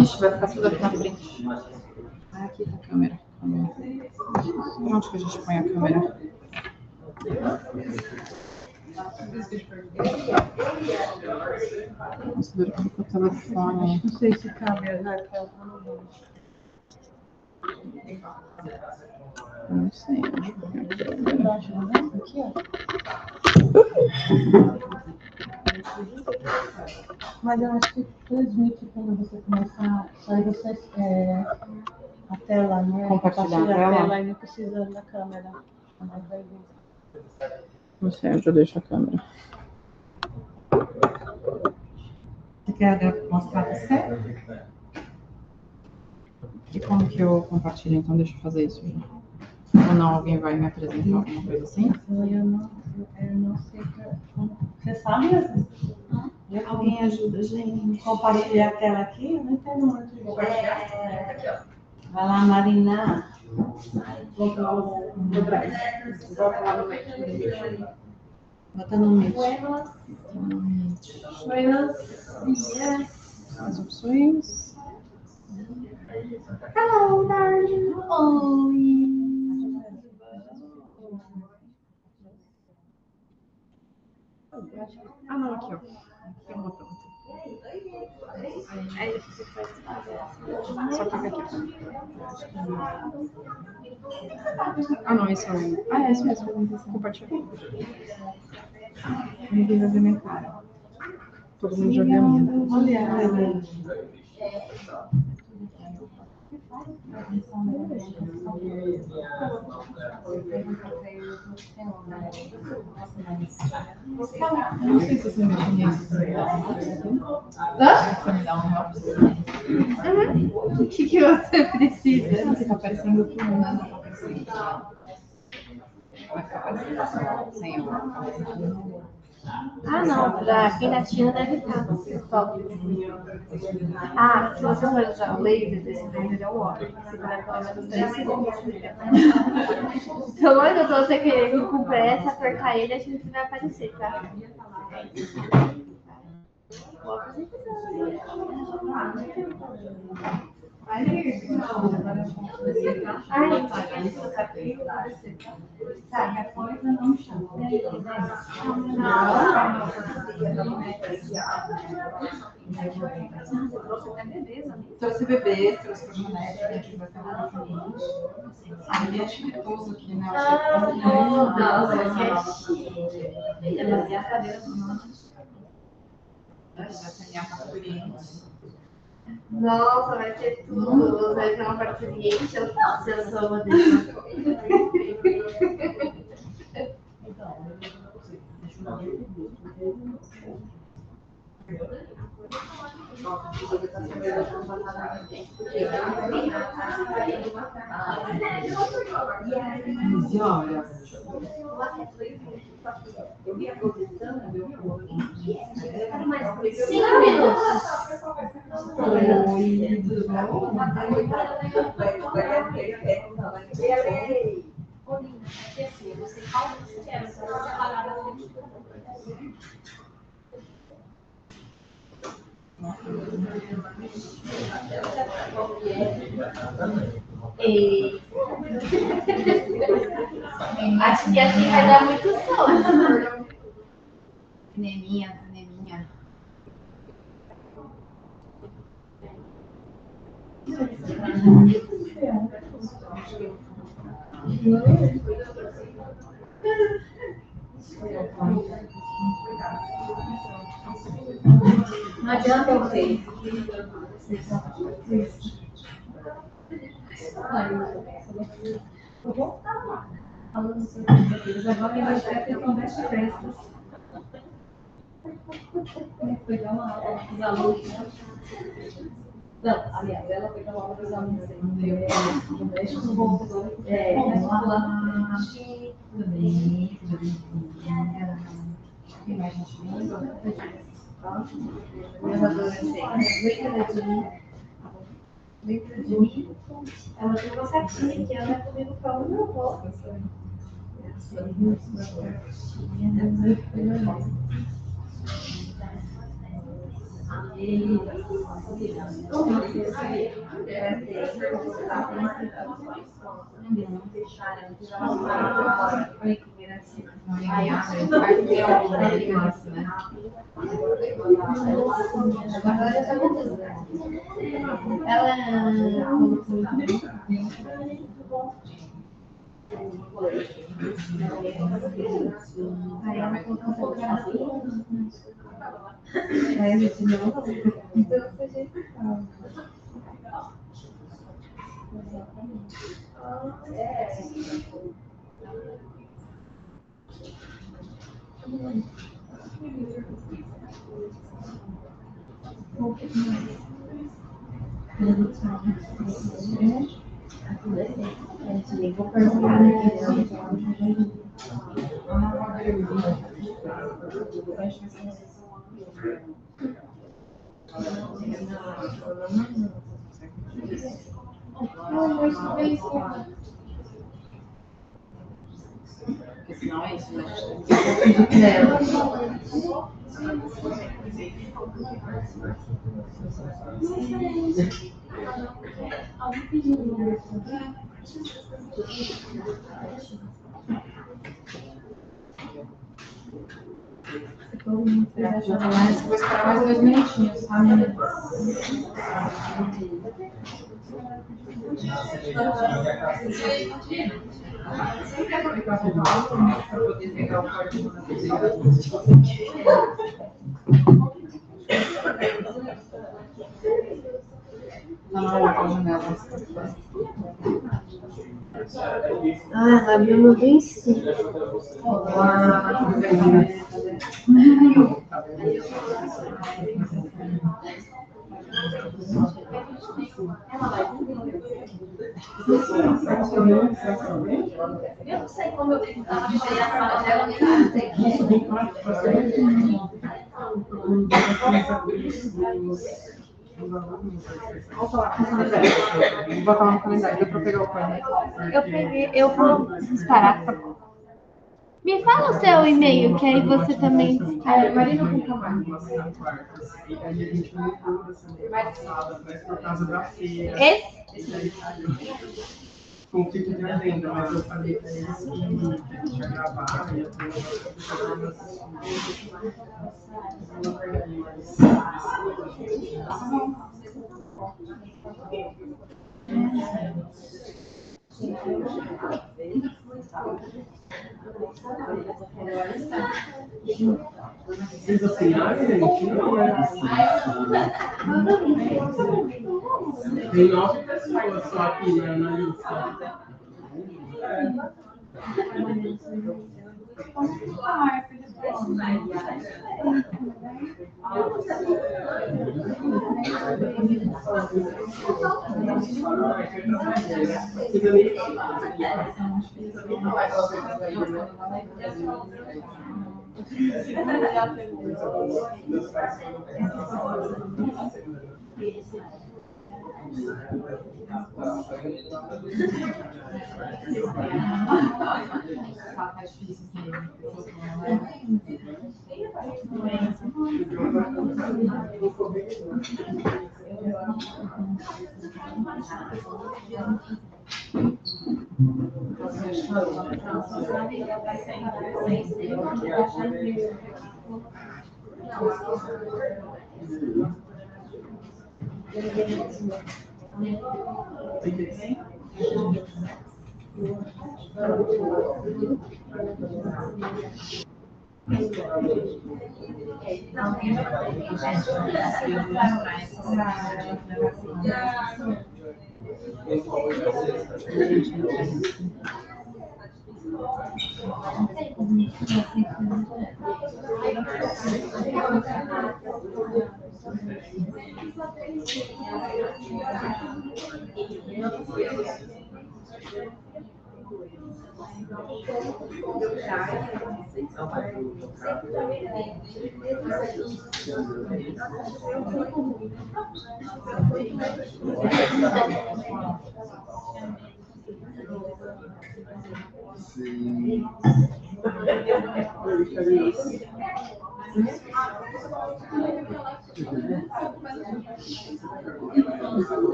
Ixi, vai ficar tudo aqui na frente. Ah, aqui tá a câmera. Por onde que a gente põe a câmera? Nossa, dura aqui com o telefone. Não sei se cabe a Raquel. Não sei. Aqui, ó. Mas eu acho que transmite quando você começar. Aí você. A tela, né? Compartilhar a tela? E não precisa da câmera. Mas vai vir. Não sei onde eu deixo a câmera. Você quer mostrar você? E como que eu compartilho? Então deixa eu fazer isso já. Ou não, alguém vai me apresentar alguma coisa assim? Eu não sei. Você sabe? Alguém ajuda a gente. Compartilhar a tela aqui? Eu não entendo muito. Aqui, ó. Vai lá, Marina. Bota lá no meio. Bota no meio. Buenos dias. As opções. Hello, darling. Oi. Ah, não, aqui, ó. Tem um botão. Aí você pode fazer assim. Só clica aqui. Ah, não, esse é o. Ah, é esse mesmo. Compartilhar. Ninguém vai ver minha cara. Todo mundo já viu a minha. Olha, Eu não sei se você mexe nisso. Você me dá um help? O que você precisa? Você tá parecendo que o mundo não tá parecendo. Vai ficar parecendo sem eu. Ah, não. Pra quem da China deve estar. Top. Ah, se você for usar o laser, desse laser é o ótimo. Você vai pelo menos 3 segundos. Então, logo que você querer que com pressa, apertar ele, a gente vai aparecer, tá? Trouxe bebês, trouxe colchonete, aqui vai ter um colchonete. Aí é chiquitoso aqui, né? Nossa, que é chique. Vai ter minha capturinha. Nossa, vai ter tudo. Vai ter uma parceria. Eu sou uma dessas. eu vi a posição, meu corpo. 5 minutos. E... acho que assim vai dar muito sono. Neninha, neninha. Não adianta eu ver. Eu vou estar lá, falando sobre isso. Agora ele vai ter conversa de festas. Foi dar uma aula com os alunos. Não, aliás, ela foi dar uma aula com os alunos. Eu mexo com o computador. Vamos lá. Tudo bem, tudo bem. Tem mais gente vindo? Meus adolescentes. Lembra de mim? Ela tem uma certinha que ela é comigo para o meu avô. Porque senão é isso, né? Vou esperar mais 2 minutinhos, tá? Tá na outra janela. Ela abriu no 25. Eu não sei como eu tentava ver a sala dela, nem Vou falar no calendário. Vou botar lá no calendário. Deu pra pegar o calendário? Eu peguei, eu vou disparar. Me fala o seu e-mail, que aí você também. Marina com Camargo. E aí a gente não procura essa passada, mas por causa da feira. Esse? Com o tipo de agenda, mas eu falei pra eles que a gente ia gravar, ia ter vocês assinaram, gente? Tem 9 pessoas só aqui na lista.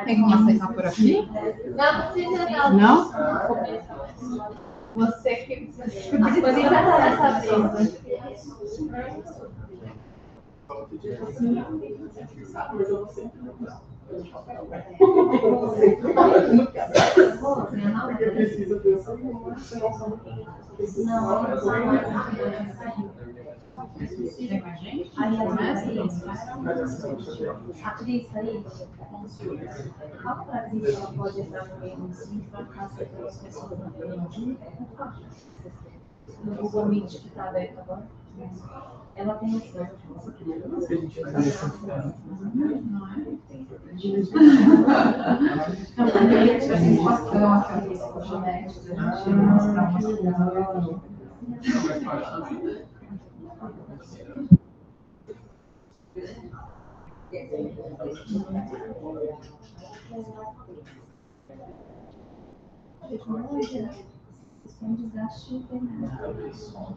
Tem como aceitar por aqui? Não? Você que poderia estar nessa mesa. Tem mais gente? Aí Começa? a atriz aí, a atriz ela pode entrar no meio assim para caso as pessoas não tenham no Google Meet que está aberto agora. Ela tem essa. Não, porque a gente tem questão aqui no psicogenético, a gente mostrar uma coisa. Isso é um desgaste internacional.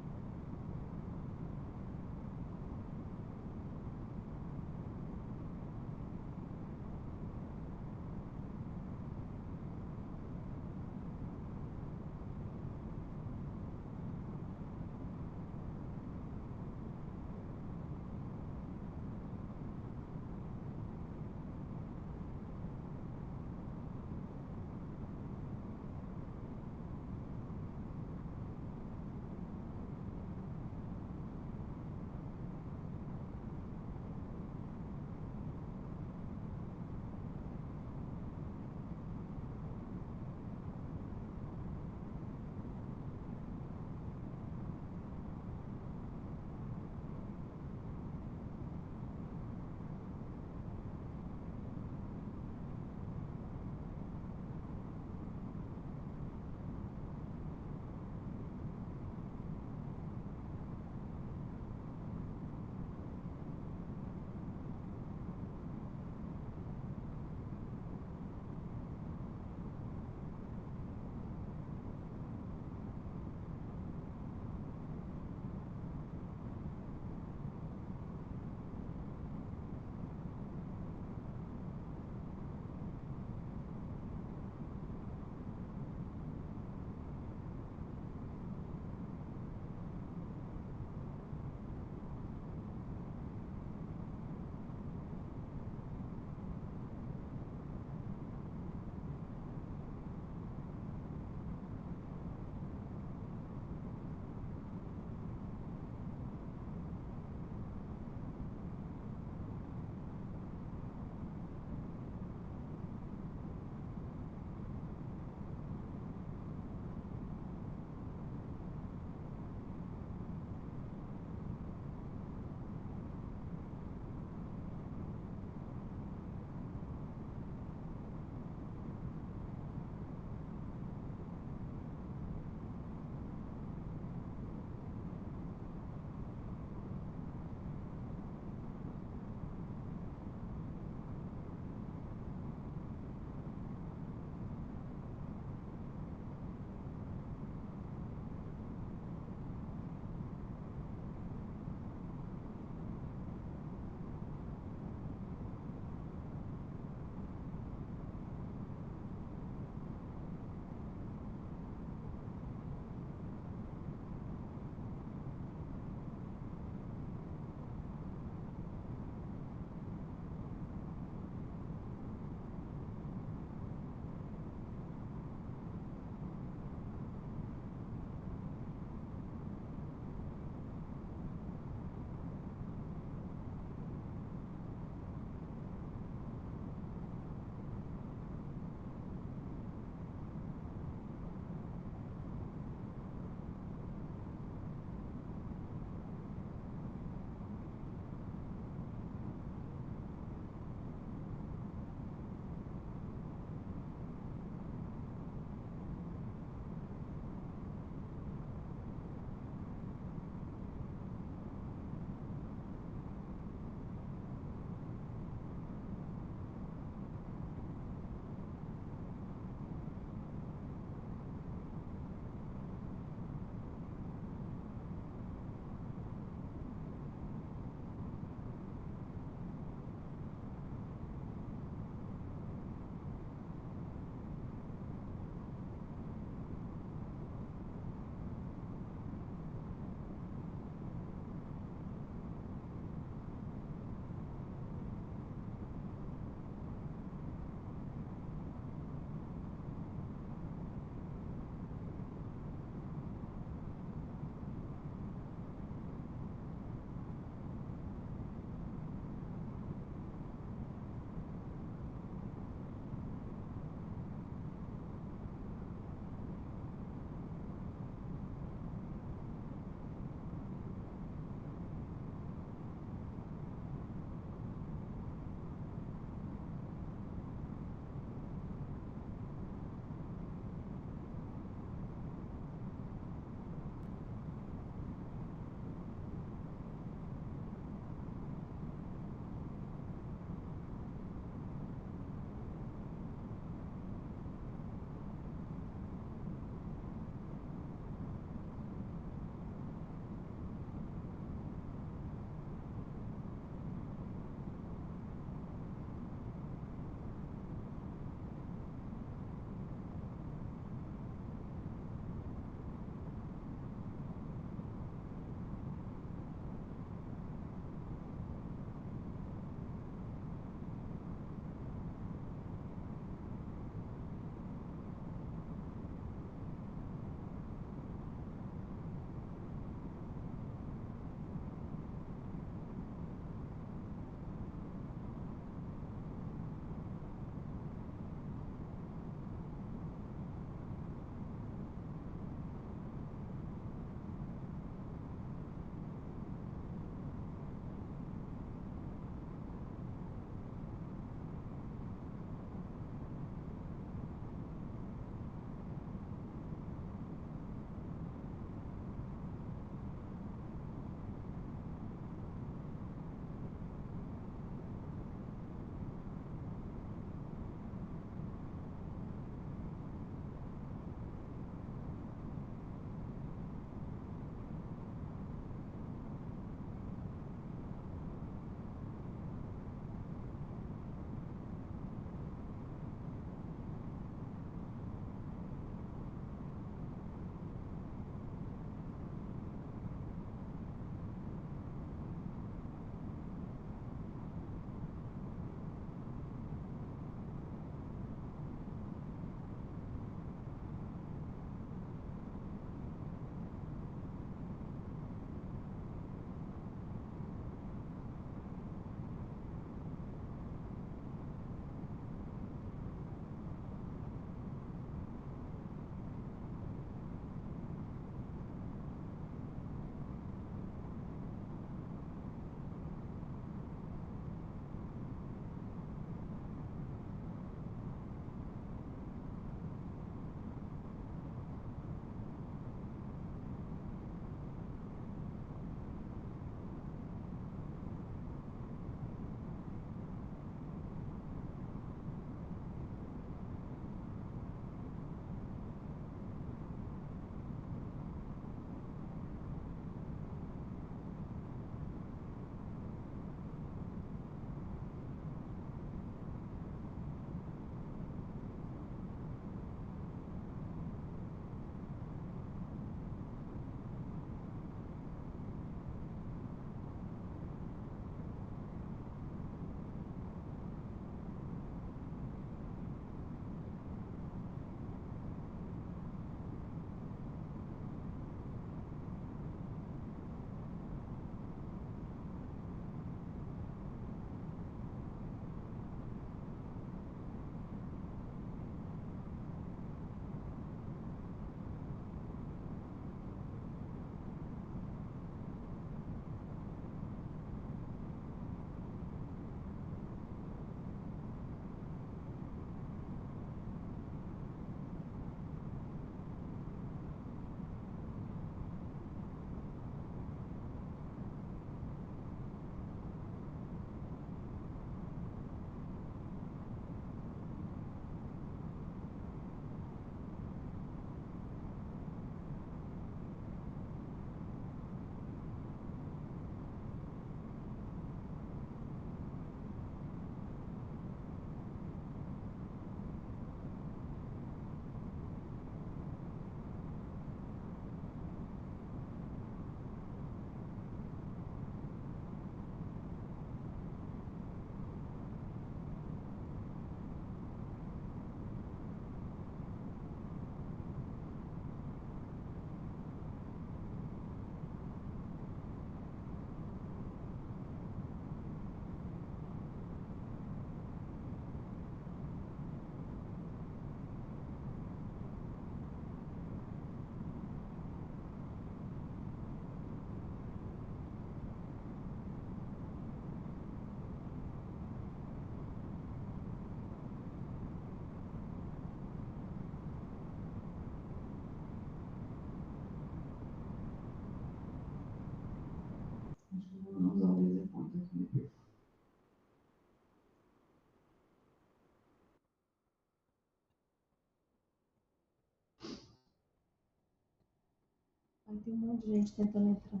Ai, tem um monte de gente tentando entrar.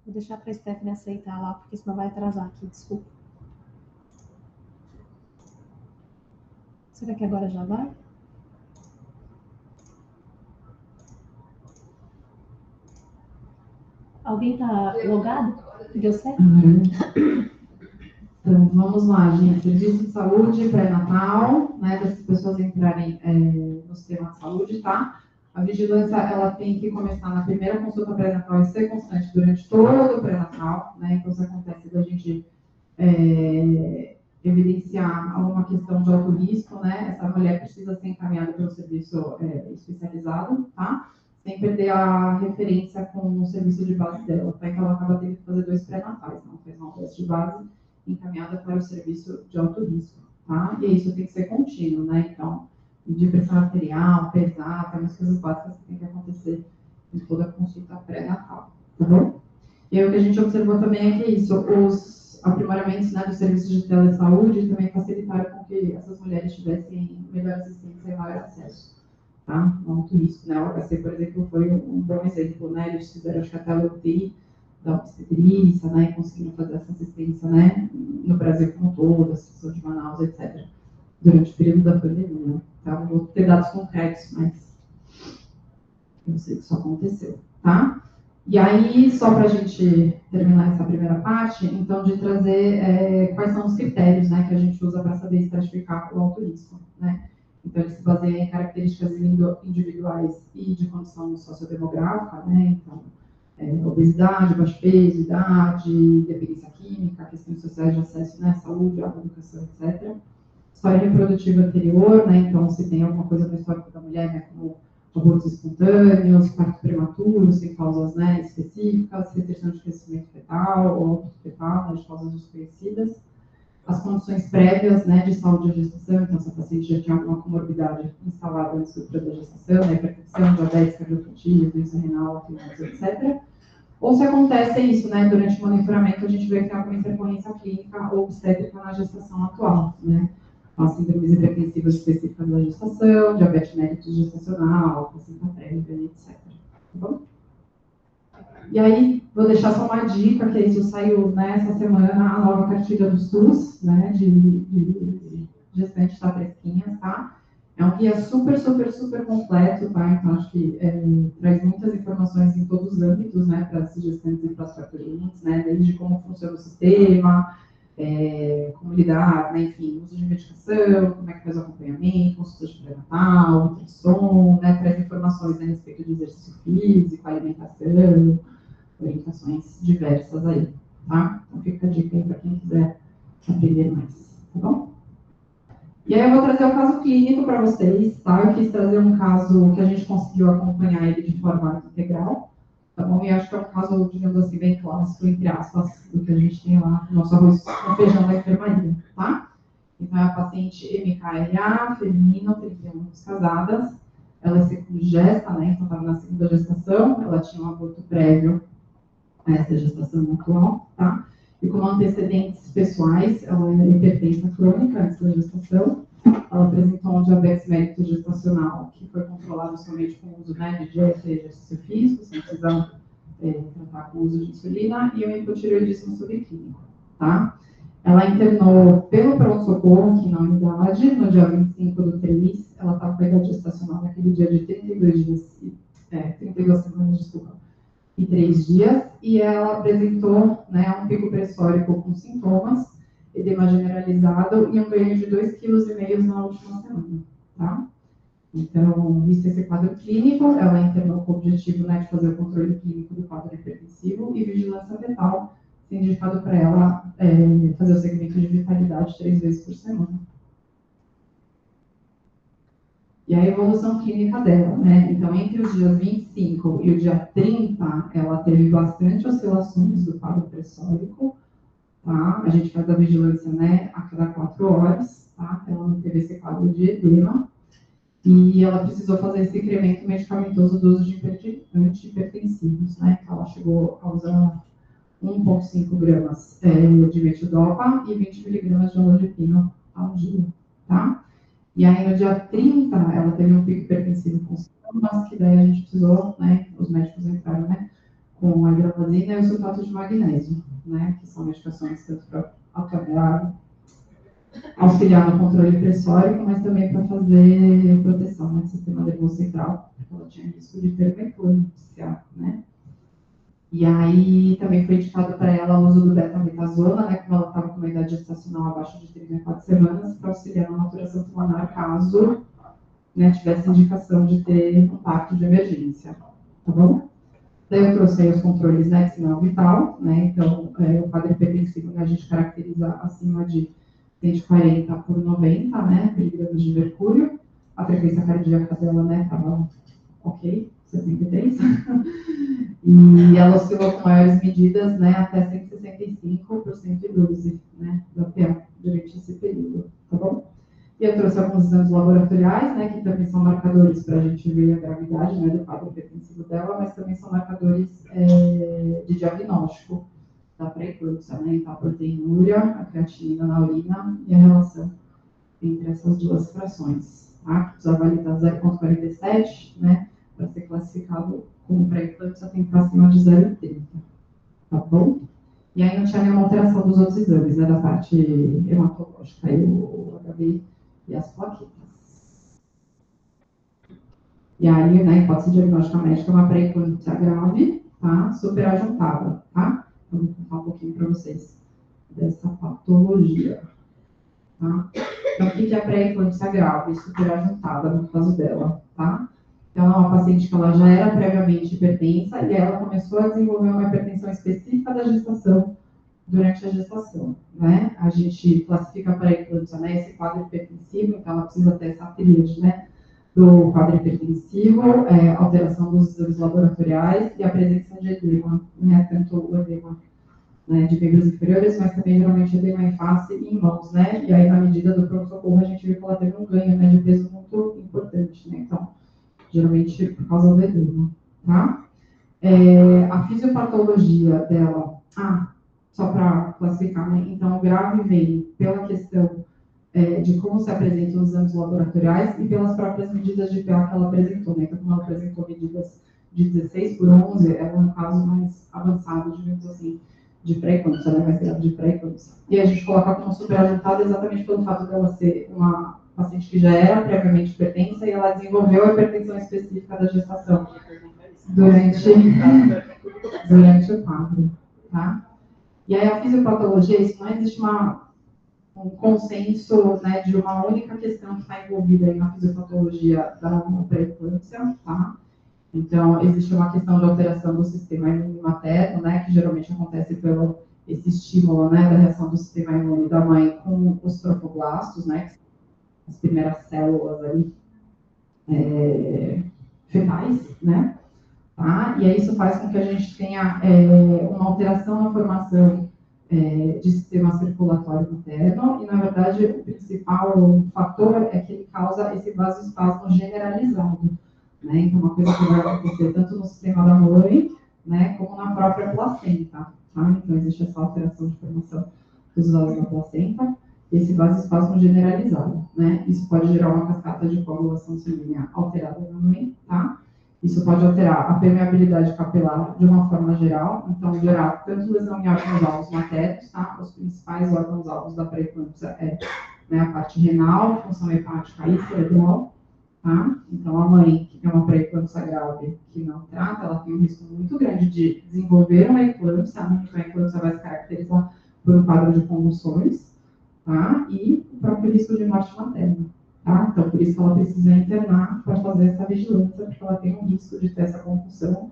Vou deixar pra Stephanie aceitar lá, porque senão vai atrasar aqui, desculpa. Será que agora já vai? Alguém tá logado? Deu certo? Então, vamos lá, gente. Serviço de saúde pré-natal, né? Para as pessoas entrarem no sistema de saúde, tá? A vigilância, ela tem que começar na primeira consulta pré-natal e ser constante durante todo o pré-natal, né? Então, se acontece da gente evidenciar alguma questão de alto risco, né? Essa mulher precisa ser encaminhada pelo serviço especializado, tá? Sem perder a referência com o serviço de base dela, tá? Então, ela acaba tendo que fazer 2 pré-natais, não fez um teste de base encaminhada para o serviço de alto risco, tá? E isso tem que ser contínuo, né? Então, de pressão arterial, pesar, tem umas coisas básicas que tem que acontecer em toda a consulta pré-natal, tá bom? E aí, o que a gente observou também é que isso, os aprimoramentos, né, do serviço de telesaúde também facilitaram com que essas mulheres tivessem melhor assistência e maior acesso, tá? No alto risco, né? O HC, por exemplo, foi um bom exemplo, né? Eles fizeram, acho que até a UTI da obstetrícia, né? E conseguiram fazer essa assistência, né? No Brasil como um todo, a Associação de Manaus, etc. Durante o período da pandemia, tá? Não vou ter dados concretos, mas eu sei que isso aconteceu, tá? E aí, só para a gente terminar essa primeira parte, então, de trazer quais são os critérios, né, que a gente usa para saber estratificar o alto risco, né? Então, ele se baseia em características individuais e de condição sociodemográfica, né? Então, obesidade, baixo peso, idade, dependência química, questões sociais de acesso, né, saúde, água, educação, etc. História reprodutiva anterior, né? Então, se tem alguma coisa no histórico da mulher, né, como abortos espontâneos, parto prematuro, sem causas, né, específicas, restrição de crescimento fetal ou óbito fetal, né, de causas desconhecidas. As condições prévias, né, de saúde da gestação, então se a paciente já tinha alguma comorbidade instalada antes do período da gestação, né, hipertensão, diabetes, cardiopatia, doença renal, tumores, etc. Ou se acontece isso, né, durante o monitoramento, a gente vê que tem alguma intercorrência clínica ou obstétrica na gestação atual, né. As síndromes hipertensivas específicas da gestação, diabetes mellitus gestacional, placenta prévia, etc. Tá bom? E aí, vou deixar só uma dica, que isso saiu nessa semana, a nova cartilha do SUS, né, de gestante tá fresquinhas, tá? É um guia super, super, super completo, tá? Então, acho que traz muitas informações em todos os âmbitos, né, para as gestantes e para as parturientes, né, desde como funciona o sistema, como lidar, né, enfim, uso de medicação, como é que faz o acompanhamento, consulta de pré-natal, ultrassom, né, traz informações, né, a respeito de exercício físico, alimentação, orientações diversas aí, tá? Então fica a dica aí para quem quiser aprender mais, tá bom? E aí eu vou trazer o caso clínico para vocês, tá? Eu quis trazer um caso que a gente conseguiu acompanhar ele de forma integral, tá bom? E acho que é um caso, digamos assim, bem clássico, entre aspas, do que a gente tem lá no nosso arroz com feijão da enfermaria, tá? Então, é a paciente MKLA, feminina, 31 anos, casadas. Ela é secundigesta, né? Então, estava na segunda gestação. Ela tinha um aborto prévio a essa gestação atual, tá? E como antecedentes pessoais, ela era hipertensa crônica antes da gestação. Ela apresentou um diabetes mellitus gestacional, que foi controlado somente com o uso, né, de dieta e exercício físico, sem precisar tratar com o uso de insulina, e o hipotireoidismo subclínico, tá? Ela internou pelo pronto-socorro, aqui na unidade, no dia 25 do 3. Ela estava com a idade gestacional naquele dia de 32 semanas, desculpa, e 3 dias, e ela apresentou, né, um pico pressórico com sintomas, edema generalizado e um ganho de 2,5 kg na última semana, tá? Então, visto esse quadro clínico, ela internou com o objetivo, né, de fazer o controle clínico do quadro hipertensivo e vigilância fetal, sendo indicado para ela fazer o segmento de vitalidade 3 vezes por semana. E a evolução clínica dela, né? Então, entre os dias 25 e o dia 30, ela teve bastante oscilações do quadro pressórico, tá? A gente faz a vigilância, né, a cada 4 horas, tá? Ela não teve esse quadro de edema. E ela precisou fazer esse incremento medicamentoso do uso de antihipertensivos, né? Ela chegou a usar 1,5 gramas de metidopa e 20 miligramas de olodipina ao dia, tá? E aí, no dia 30, ela teve um pico hipertensivo com sintomas, que daí a gente precisou, né, os médicos entraram, né, com a hidrolazina e o sulfato de magnésio, né, que são medicações tanto para auxiliar no controle pressórico, mas também para fazer proteção, né, do sistema nervoso central, porque ela tinha risco de ter uma eclâmpsia, né. E aí também foi indicado para ela o uso do betametasona, né, quando ela estava com uma idade gestacional abaixo de 34 semanas, para auxiliar na maturação pulmonar, caso, né, tivesse indicação de ter um parto de emergência, tá bom? Daí eu trouxe aí os controles, né, de sinal vital, né, então o quadro hipertensivo, né, a gente caracteriza acima de 140 por 90, né, miligramas de mercúrio, a frequência cardíaca dela, né, estava ok, 63, e ela oscilou com maiores medidas, né, até 165 por 112, né, da PA, durante esse período, tá bom? E eu trouxe alguns exames laboratoriais, né, que também são marcadores para a gente ver a gravidade, né, do quadro hipertensivo dela, mas também são marcadores de diagnóstico da pré-eclâmpsia, né, então a proteinúria, a creatinina na urina e a relação entre essas duas frações, tá? Precisa validar 0,47, né, para ser classificado como pré-eclâmpsia tem que estar acima de 0,30, tá bom? E aí não tinha nenhuma alteração dos outros exames, né, da parte hematológica, aí o HB e as plaquetas. E aí, na hipótese diagnóstica médica, uma pré-eclâmpsia grave, tá? Superajuntada, tá? Então, vou contar um pouquinho para vocês dessa patologia, tá? Então, o que é pré-eclâmpsia grave? Superajuntada, no caso dela, tá? Então, é uma paciente que ela já era previamente hipertensa e ela começou a desenvolver uma hipertensão específica da gestação, durante a gestação, né? A gente classifica a pré-eclâmpsia, né, esse quadro hipertensivo, então ela precisa ter essa tríade, né, do quadro hipertensivo, alteração dos exames laboratoriais e a presença de edema, né, tanto o edema, né, de membros inferiores, mas também geralmente edema em face e em mãos, né? E aí, na medida do pronto-socorro, a gente viu que ela teve um ganho, né, de peso muito importante, né? Então, geralmente por causa do edema, tá? A fisiopatologia dela, só para classificar, né? Então, o grave vem pela questão de como se apresentam os exames laboratoriais e pelas próprias medidas de PA que ela apresentou, né? Então, como ela apresentou medidas de 16 por 11, era um caso mais avançado, digamos assim, de pré-eclâmpsia, né? Mais grave de pré-eclâmpsia. E a gente coloca como superajuntado exatamente pelo fato dela ser uma paciente que já era previamente hipertensa e ela desenvolveu a hipertensão específica da gestação durante o quadro, tá? E aí a fisiopatologia, isso não existe um consenso, né, de uma única questão que está envolvida aí na fisiopatologia da pré-eclâmpsia, tá? Então, existe uma questão de alteração do sistema imune materno, né, que geralmente acontece pelo esse estímulo, né, da reação do sistema imune da mãe com os tropoblastos, né, as primeiras células ali fetais, né? Tá? E aí isso faz com que a gente tenha uma alteração na formação de sistema circulatório materno, e na verdade o principal fator é que ele causa esse vasoespasmo generalizado, né? Então uma coisa que vai acontecer tanto no sistema da mãe, né, como na própria placenta, tá? Então existe essa alteração de formação dos vasos da placenta, esse vasoespasmo generalizado, né? Isso pode gerar uma cascata de coagulação sanguínea alterada na mãe, tá? Isso pode alterar a permeabilidade capilar de uma forma geral, então gerar tanto lesão em órgãos-alvos maternos, tá? Os principais órgãos-alvos da pré-eclâmpsia né, a parte renal, função hepática e cerebral, tá? Então a mãe que tem uma pré-eclâmpsia grave que não trata, ela tem um risco muito grande de desenvolver uma eclâmpsia, né? Então a eclâmpsia vai se caracterizar por um quadro de convulsões, tá? E o próprio risco de morte materna. Tá? Então, por isso que ela precisa internar para fazer essa vigilância, porque ela tem um risco de ter essa compulsão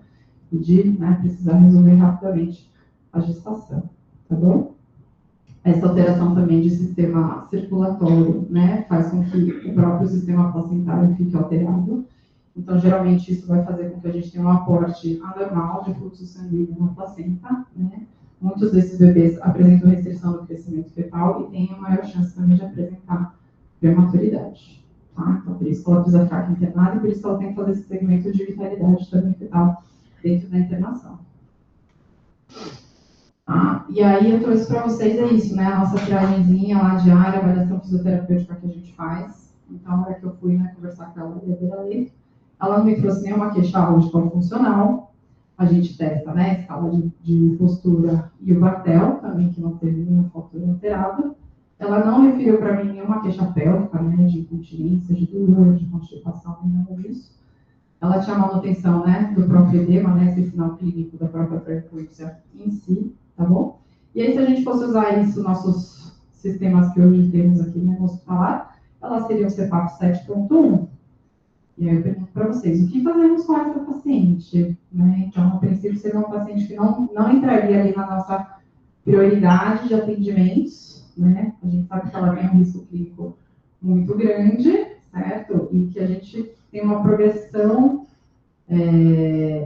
e de, né, precisar resolver rapidamente a gestação, tá bom? Essa alteração também de sistema circulatório, né, faz com que o próprio sistema placentário fique alterado. Então, geralmente, isso vai fazer com que a gente tenha um aporte anormal de fluxo sanguíneo na placenta, né? Muitos desses bebês apresentam restrição do crescimento fetal e têm a maior chance também de apresentar prematuridade, tá? Então, por isso que ela precisa ficar internada e por isso que ela tem que fazer esse segmento de vitalidade também fetal dentro da internação. E aí eu trouxe para vocês isso, né? A nossa triagenzinha lá diária, a avaliação fisioterapêutica que a gente faz, Então, na hora que eu fui, né, conversar com ela, ela não me trouxe nenhuma queixa hoje funcional. A gente testa, né, a escala de postura e o Bartel, também, que não teve nenhuma postura alterada. Ela não referiu para mim nenhuma queixa pélvica, né, de incontinência, de dor, de constipação, nem nada disso. Ela tinha manutenção, né, do próprio edema, né, esse sinal clínico da própria pré-eclâmpsia em si, tá bom? E aí, se a gente fosse usar isso, nossos sistemas que hoje temos aqui no hospitalar, ela seria o CPAP 7.1. E aí eu pergunto para vocês, o que fazemos com essa paciente? Né? Então, a princípio, seria uma paciente que não entraria ali na nossa prioridade de atendimentos, né? A gente sabe que ela tem um risco clínico muito grande, certo? E que a gente tem uma progressão,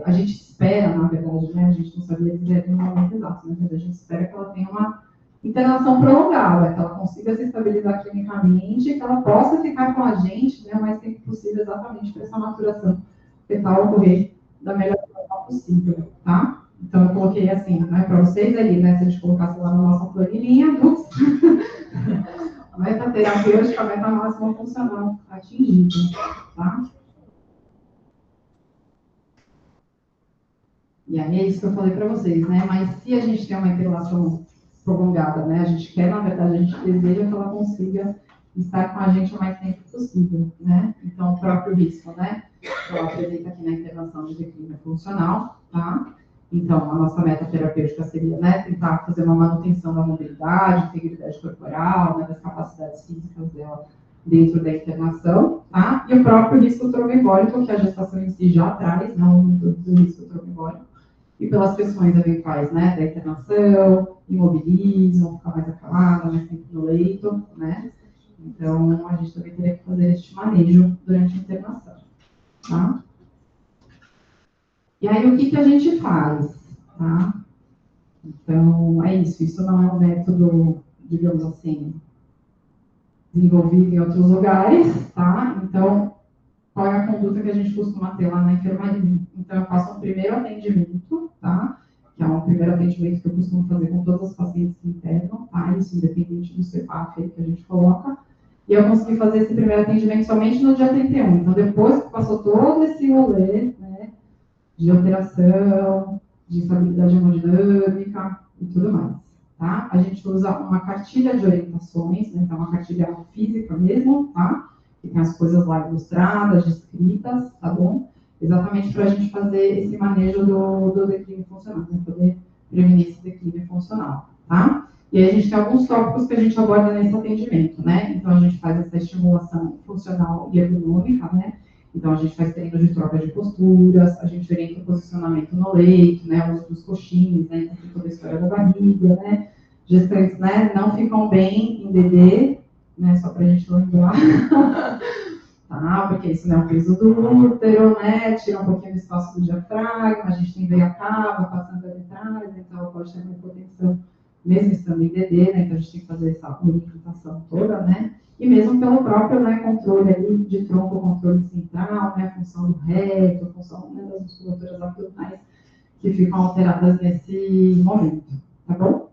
a gente espera, na verdade, né? A gente não sabia dizer no momento exato, né? Mas a gente espera que ela tenha uma internação prolongada, que ela consiga se estabilizar clinicamente, que ela possa ficar com a gente, né, o mais tempo possível, exatamente para essa maturação fetal ocorrer da melhor forma possível, tá? Então, eu coloquei assim, né, para vocês ali, né, se a gente colocasse lá na nossa planilhinha, a meta terapêutica, a meta máxima funcional atingida, tá? E aí é isso que eu falei para vocês, né, mas se a gente tem uma interrelação prolongada, né? A gente quer, na verdade, a gente deseja que ela consiga estar com a gente o mais tempo possível, né? Então, o próprio risco, né? Ela apresenta aqui na intervenção de declínio funcional, tá? Então, a nossa meta terapêutica seria, né, tentar fazer uma manutenção da mobilidade, integridade corporal, né, das capacidades físicas dela dentro da internação, tá? E o próprio risco trombembólico, que a gestação em si já traz, não do risco trombembólico, e pelas questões eventuais, né, da internação, imobilismo, ficar mais acalmada, mais tempo no leito, né? Então, a gente também teria que fazer este manejo durante a internação, tá? E aí, o que a gente faz, tá? Então, é isso não é um método, digamos assim, desenvolvido em outros lugares, tá? Então, qual é a conduta que a gente costuma ter lá na enfermaria? Então, eu faço um primeiro atendimento, tá? Que é um primeiro atendimento que eu costumo fazer com todas as pacientes que internam, tá? Isso independente do CPAP que a gente coloca. E eu consegui fazer esse primeiro atendimento somente no dia 31. Então, depois que passou todo esse rolê, né, de alteração, de estabilidade hemodinâmica e tudo mais, tá? A gente usa uma cartilha de orientações, né? Então, uma cartilha física mesmo, tá? Que tem as coisas lá ilustradas, descritas, tá bom? Exatamente para a gente fazer esse manejo do declínio funcional, né? Poder prevenir esse declínio funcional, tá? E aí a gente tem alguns tópicos que a gente aborda nesse atendimento, né? Então, a gente faz essa estimulação funcional e ergonômica, né? Então, a gente faz treino de troca de posturas, a gente orienta o posicionamento no leito, né? O uso dos coxins, né? Então, toda a história da barriga, né? Gestantes, né? Não ficam bem em DD, né? Só para a gente lembrar. Tá? Porque isso não é o peso do útero, né? Tira um pouquinho do espaço do diafragma, a gente tem veia cava passando ali atrás, então ela pode ter uma hipotensão, mesmo estando em DD, né? Então a gente tem que fazer essa orientação toda, né? E mesmo pelo próprio, né, controle ali de tronco, controle central, né? A função do reto, a função, né, das musculaturas abdominais que ficam alteradas nesse momento, tá bom?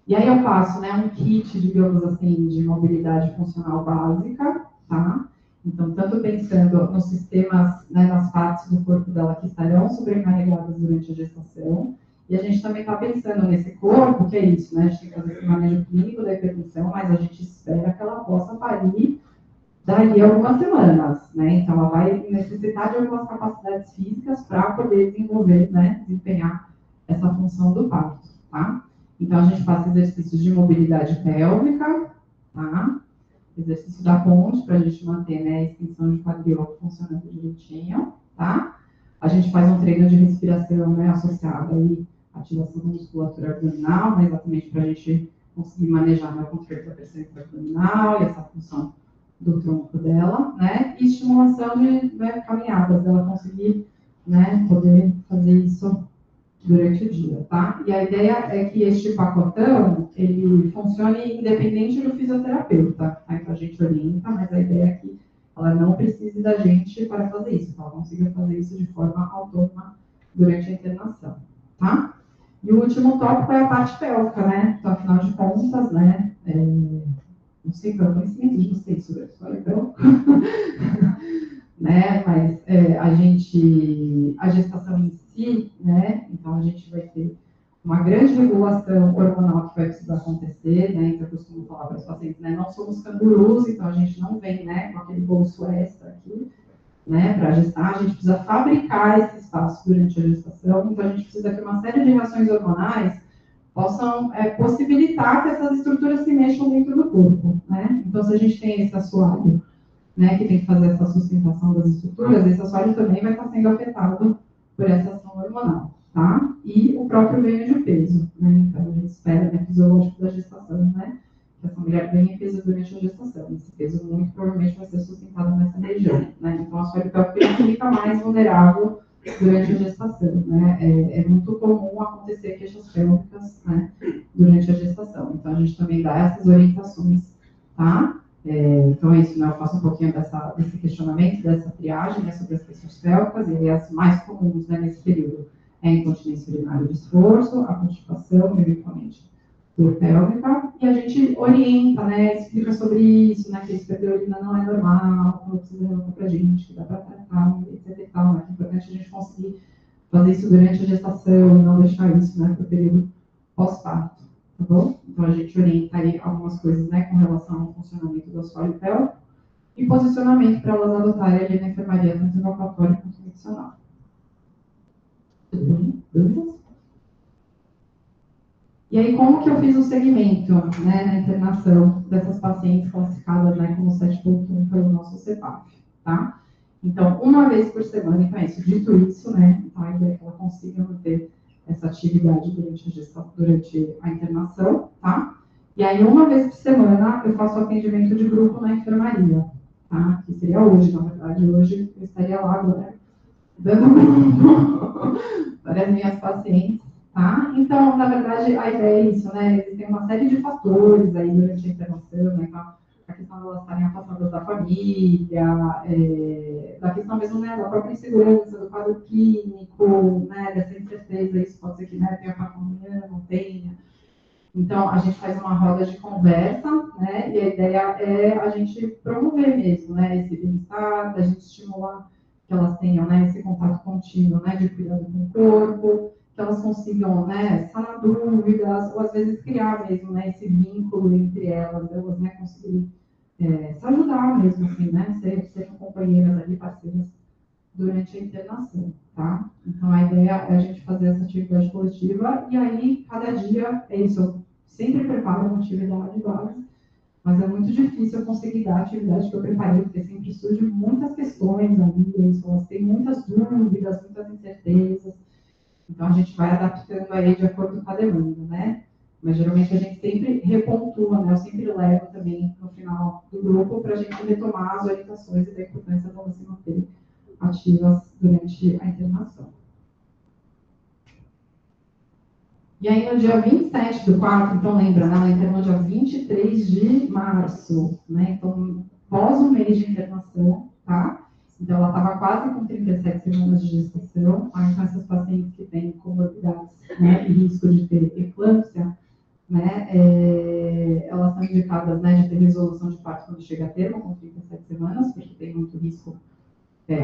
E aí eu faço, né, um kit, digamos assim, de mobilidade funcional básica, tá? Então, tanto pensando nos sistemas, né, nas partes do corpo dela que estarão sobrecarregadas durante a gestação, e a gente também está pensando nesse corpo, que é isso, né? A gente tem que fazer esse manejo clínico da hipertensão, mas a gente espera que ela possa parir dali a algumas semanas, né? Então, ela vai necessitar de algumas capacidades físicas para poder desenvolver, né, desempenhar essa função do parto, tá? Então, a gente faz exercícios de mobilidade pélvica, tá? Exercício da ponte, para a gente manter, né, a extensão de quadril funcionando direitinho, tá? A gente faz um treino de respiração, né, associado aí à ativação da musculatura abdominal, né, exatamente para a gente conseguir manejar, né, o controle da pressão abdominal e essa função do tronco dela, né? E estimulação de, né, caminhadas, ela conseguir, né, poder fazer isso durante o dia, tá? E a ideia é que este pacotão, ele funcione independente do fisioterapeuta, tá? Então a gente orienta, mas a ideia é que ela não precise da gente para fazer isso, que ela consiga fazer isso de forma autônoma durante a internação, tá? E o último tópico é a parte pélvica, né? Então, afinal de contas, né, o como sempre, o conhecimento de vocês sobre a história, então, né, mas a gestação em si, né, então a gente vai ter uma grande regulação hormonal que vai precisar acontecer, né, então eu costumo falar para os pacientes, né, não somos cangurus, então a gente não vem, né, com aquele bolso extra aqui, né, para gestar, a gente precisa fabricar esse espaço durante a gestação, então a gente precisa que uma série de reações hormonais possam possibilitar que essas estruturas se mexam dentro do corpo, né? Então, se a gente tem esse assoalho, né, que tem que fazer essa sustentação das estruturas, esse assoalho também vai estar sendo afetado por essa ação hormonal, tá? E o próprio ganho de peso, né? Então, a gente espera, né, fisiológico da gestação, né, que essa mulher ganhe peso durante a gestação. Esse peso muito provavelmente vai ser sustentado nessa região, né? Então, o assoalho pélvico fica mais vulnerável durante a gestação, né? É muito comum acontecer queixas pélvicas, né, durante a gestação. Então, a gente também dá essas orientações, tá? Então, é isso, né? Eu faço um pouquinho desse questionamento, dessa triagem, né, sobre as questões pélvicas, e as mais comuns, né, nesse período é a incontinência urinária de esforço, a constipação, eventualmente, dor pélvica, e a gente orienta, né, explica sobre isso, né, que esse perder urina não é normal, não precisa relatar pra gente, que dá pra tratar, etc e tal, né, que é importante a gente conseguir fazer isso durante a gestação, e não deixar isso, né, pro período pós-parto, tá bom? Então, a gente orienta aí algumas coisas, né, com relação ao funcionamento do assoalho pélvico, e posicionamento para elas adotarem ali na enfermaria, tanto evacuatória quanto convencional. Tudo bem? Dúvidas? E aí, como que eu fiz o segmento, né, na internação dessas pacientes classificadas, né, como 7.1 pelo nosso CEPAF, tá? Então, uma vez por semana, então é isso. Dito isso, né, então a ideia é que ela consiga manter essa atividade durante a internação, tá? E aí, uma vez por semana, eu faço atendimento de grupo na enfermaria, tá? Que seria hoje, na verdade. Hoje eu estaria lá agora, dando grupo para as minhas pacientes, tá? Então, na verdade, a ideia é isso, né? Existem uma série de fatores aí durante a internação, né? A questão de elas estarem afastadas da família, da questão mesmo, né, da própria insegurança, do quadro clínico, né, dessa incerteza, isso pode ser que, né, tenha para amanhã, não tenha. Então, a gente faz uma roda de conversa, né, e a ideia é a gente promover mesmo, né, esse bem-estar, a gente estimular que elas tenham, né, esse contato contínuo, né, de cuidado com o corpo, que elas consigam, né, sanar dúvidas, ou às vezes criar mesmo, né, esse vínculo entre elas, né, conseguirem se ajudar mesmo, assim, né, serem companheiras ali, parceiras, durante a internação, tá? Então, a ideia é a gente fazer essa atividade coletiva, e aí, cada dia, é isso, eu sempre preparo uma atividade base, mas é muito difícil eu conseguir dar a atividade que eu preparei, porque sempre surgem muitas questões ali, elas têm muitas dúvidas, muitas incertezas, então a gente vai adaptando aí de acordo com a demanda, né? Mas geralmente a gente sempre repontua, né? Eu sempre levo também no final do grupo para a gente retomar as orientações e da importância de elas se manterem ativas durante a internação. E aí, no dia 27/4, então lembra, né? Ela internou no dia 23 de março, né? Então, pós um mês de internação, tá? Então, ela estava quase com 37 semanas de gestação. Aí, então, essas pacientes que têm comorbidades, né, e risco de ter eclâmpsia, né, elas são indicadas, né, de ter resolução de parto quando chega a termo, com 37 semanas, porque tem muito risco,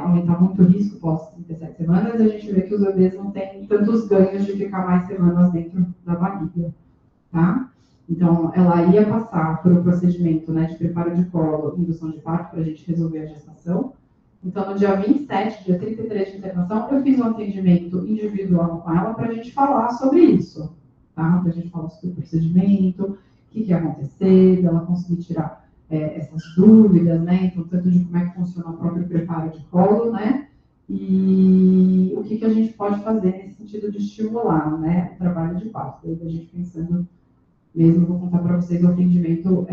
aumentar muito o risco pós 37 semanas, e a gente vê que os bebês não têm tantos ganhos de ficar mais semanas dentro da barriga, tá? Então, ela ia passar por um procedimento, né, de preparo de colo e indução de parto para a gente resolver a gestação. Então, no dia 27, dia 33 de internação, eu fiz um atendimento individual com ela para a gente falar sobre isso, tá? Para a gente falar sobre o procedimento, o que ia acontecer, ela conseguir tirar essas dúvidas, né? Então, tanto de como é que funciona o próprio preparo de colo, né? E o que a gente pode fazer nesse sentido de estimular, né, o trabalho de parto. Daí a gente pensando, mesmo vou contar para vocês o atendimento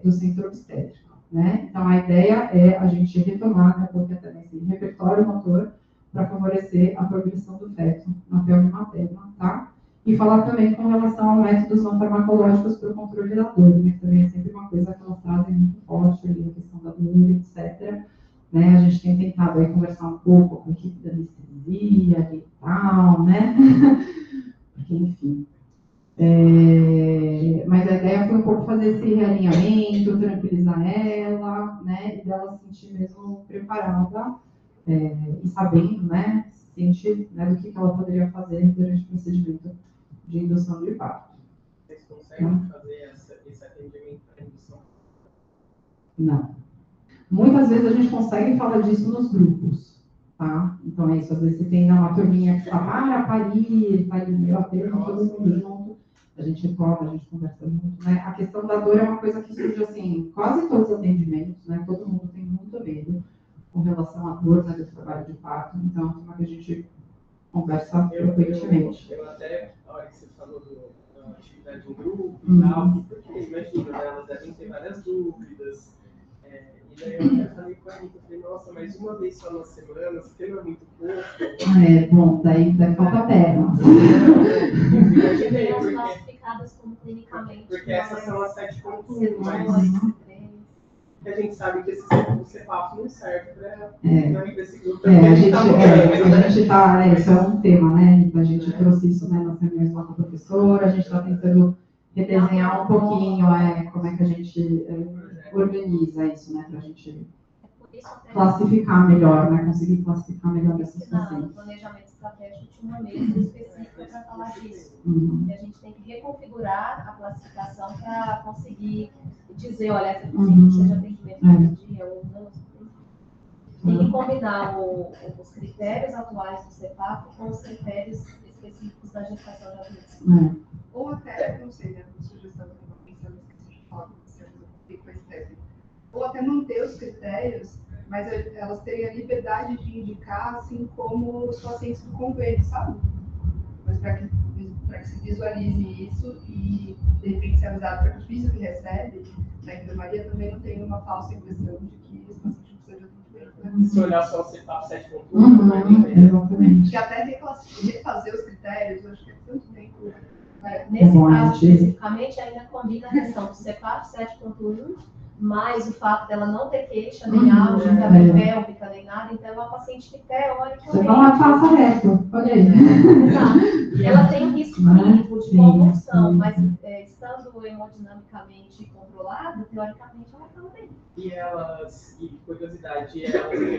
do centro obstétrico, né? Então, a ideia é a gente retomar, né, porque também esse repertório motor para favorecer a progressão do feto na pelve materna, tá? E falar também com relação a métodos não farmacológicos para o controle da dor, né? Que também é sempre uma coisa que elas trazem muito forte ali, a questão da dor, etc. Né? A gente tem tentado aí conversar um pouco com a equipe da anestesia e tal, né? Porque, enfim, Mas a ideia foi um pouco fazer esse realinhamento, tranquilizar ela, né, e dela se sentir mesmo preparada e sabendo, né, ciente, né, do que ela poderia fazer durante o procedimento de indução de parto. Vocês conseguem fazer esse atendimento para indução? Não. Muitas vezes a gente consegue falar disso nos grupos, tá? Então é isso, às vezes você tem uma turminha que fala, parir, eu tenho todo mundo junto, a gente fala, a gente conversa muito, né? A questão da dor é uma coisa que surge assim, quase todos os atendimentos, né? Todo mundo tem muito medo com relação à dor, né, do trabalho de parto, então é um tema que a gente conversa frequentemente. Eu até, a hora que você falou da atividade em grupo e tal, porque imagina, né, elas devem ter várias dúvidas. E daí eu até falei com a Anitta, falei, nossa, mas uma vez só na semana, você não é muito pouco. Bom, daí falta perna. Imaginei, Elas porque, classificadas como clinicamente. porque essas são as 7.1, mas a gente sabe que esse CEPAF não serve para esse grupo. A gente tá, isso é um tema, né? A gente trouxe isso, né, nas reuniões lá com a professora, a gente está tentando redesenhar um pouquinho como é que a gente organiza isso, né, para a gente classificar melhor, né, conseguir classificar melhor essas pacientes. No planejamento estratégico tinha uma mesa específica para falar disso. E a gente tem que reconfigurar a classificação para conseguir dizer, olha, essa paciente precisa de atendimento todo dia ou não. Tem que combinar os critérios atuais do CEPAP com os critérios específicos da gestação de adultos. Ou até, não sei, né, uma sugestão que eu estou pensando que seja foda, ou até manter os critérios, mas elas terem a liberdade de indicar, assim como os pacientes do convênio, sabe? Mas para que se visualize isso e, de repente, ser avisado para que o físico que recebe, na enfermaria, também não tenha uma falsa impressão de que esse paciente precisa de atendimento. Né? Se olhar só o CEPAP 7.1, exatamente. Que até refazer os critérios, eu acho que é tanto tempo. Nesse caso, especificamente, ainda combina a questão do CEPAP 7.1, mais o fato dela não ter queixa, nem álgebra, nem pélvica, nem nada, então é uma paciente que teoricamente... Você fala, faça reto, pode ir. Exato. Ela tem um risco clínico de convulsão, mas estando hemodinamicamente controlada, teoricamente ela está bem. E curiosidade,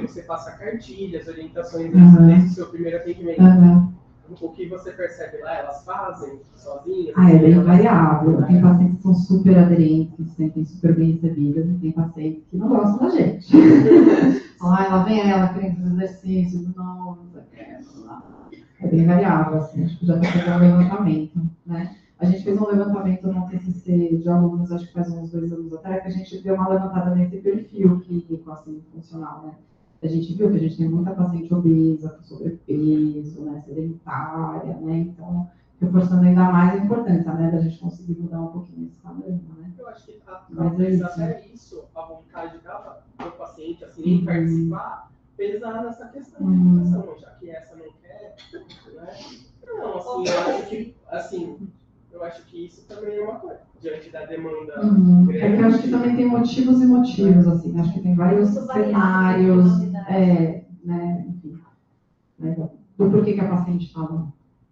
você passa cartilhas, orientações desde o seu primeiro atendimento. O que você percebe lá, elas fazem sozinhas? É bem variável. Tem pacientes que são super aderentes, que se sentem super bem recebidas, e tem pacientes que não gostam da gente. Ela vem querendo fazer exercícios, não quer. É bem variável, assim. Acho que já está fazendo um levantamento, né? A gente fez um levantamento no TCC de alunos, acho que faz uns 2 anos atrás, que a gente deu uma levantada nesse perfil clínico, assim, funcional, né? A gente viu que a gente tem muita paciente obesa, com sobrepeso, né, sedentária, né, então, reforçando ainda mais a importância, né, da gente conseguir mudar um pouquinho esse panorama, né. Eu acho que talvez até isso, a vontade do paciente, assim, em participar, pesar nessa questão de educação, já que essa não quer, né. Não, assim, eu acho que isso também é uma coisa, diante da demanda grande. É que eu acho que também tem motivos e motivos, assim, acho que tem vários cenários, né, enfim, né, do porquê que a paciente está lá.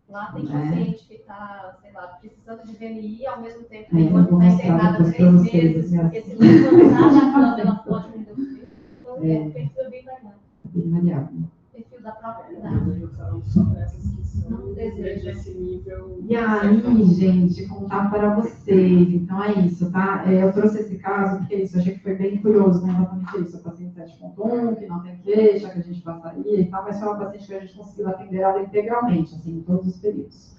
Lá tem paciente que está, sei lá, precisando de VNI, ao mesmo tempo Eu tem uma que vou está mostrar internada depois 3 pra vocês, meses, assim, porque se levantar da cama, ela pode perder o filho. Então, o perfil é bem variado. Bem variável. O perfil da própria idade. Eu falo só dessas que são Não deseja. desse nível. E aí, gente, contar para vocês, então é isso, tá? Eu trouxe esse caso porque é isso, eu achei que foi bem curioso, né? Exatamente isso, a paciente 7.1, que não tem queixa, que a gente passaria e tal, mas foi uma paciente que a gente conseguiu atender ela integralmente, assim, em todos os períodos,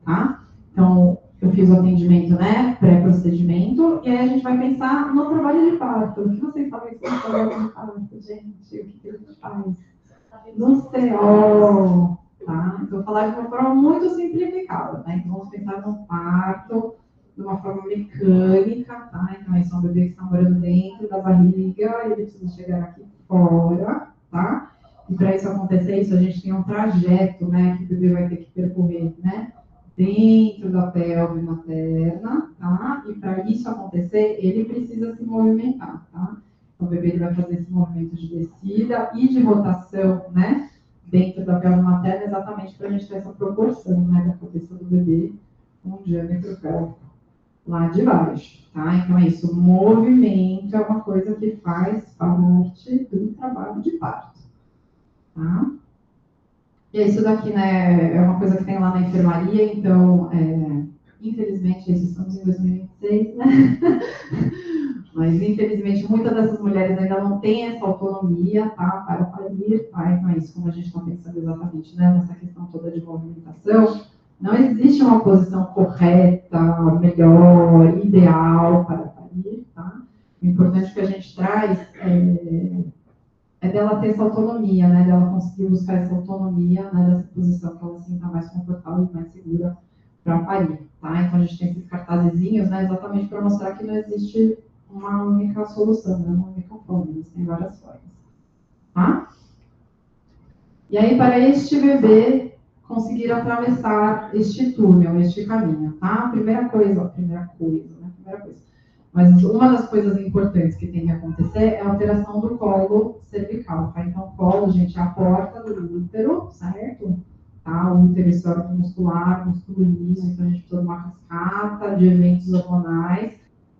tá? Então, eu fiz o atendimento, né, pré-procedimento, e aí a gente vai pensar no trabalho de parto. O que vocês sabem sobre o trabalho de parto, gente? O que a gente faz? No CO, tá? Então, vou falar de uma forma muito simplificada, tá? Então, vamos pensar no parto de uma forma mecânica, tá? Então, esse é um bebê que está morando dentro da barriga, ele precisa chegar aqui fora, tá? E para isso acontecer, a gente tem um trajeto, né, que o bebê vai ter que percorrer, né? Dentro da pelve materna, tá? E para isso acontecer, ele precisa se movimentar, tá? Então, o bebê ele vai fazer esse movimento de descida e de rotação, né? Dentro da pelve materna, exatamente para a gente ter essa proporção, né? Da cabeça do bebê com o diâmetro pélvico lá de baixo, tá? Então é isso, o movimento é uma coisa que faz parte do trabalho de parto, tá? E isso daqui, né, é uma coisa que tem lá na enfermaria, então, infelizmente, estamos em 2026, né? Mas, infelizmente, muitas dessas mulheres ainda não têm essa autonomia, tá, para parir, tá? Então é isso, como a gente está pensando exatamente, né, nessa questão toda de movimentação, não existe uma posição correta, melhor, ideal para parir, tá? O importante que a gente traz é dela ter essa autonomia, né, dela conseguir buscar essa autonomia, né, dessa posição que ela se sinta mais confortável e mais segura para parir, tá? Então a gente tem esses cartazezinhos, né, exatamente para mostrar que não existe uma única solução, né, uma única forma, tem várias formas, tá? E aí, para este bebê conseguir atravessar este túnel, este caminho, tá? Primeira coisa. Mas uma das coisas importantes que tem que acontecer é a alteração do colo cervical, tá? Então, o colo, gente, é a porta do útero, certo? Tá? O útero histórico muscular, músculo liso, então a gente precisa de uma cascata de eventos hormonais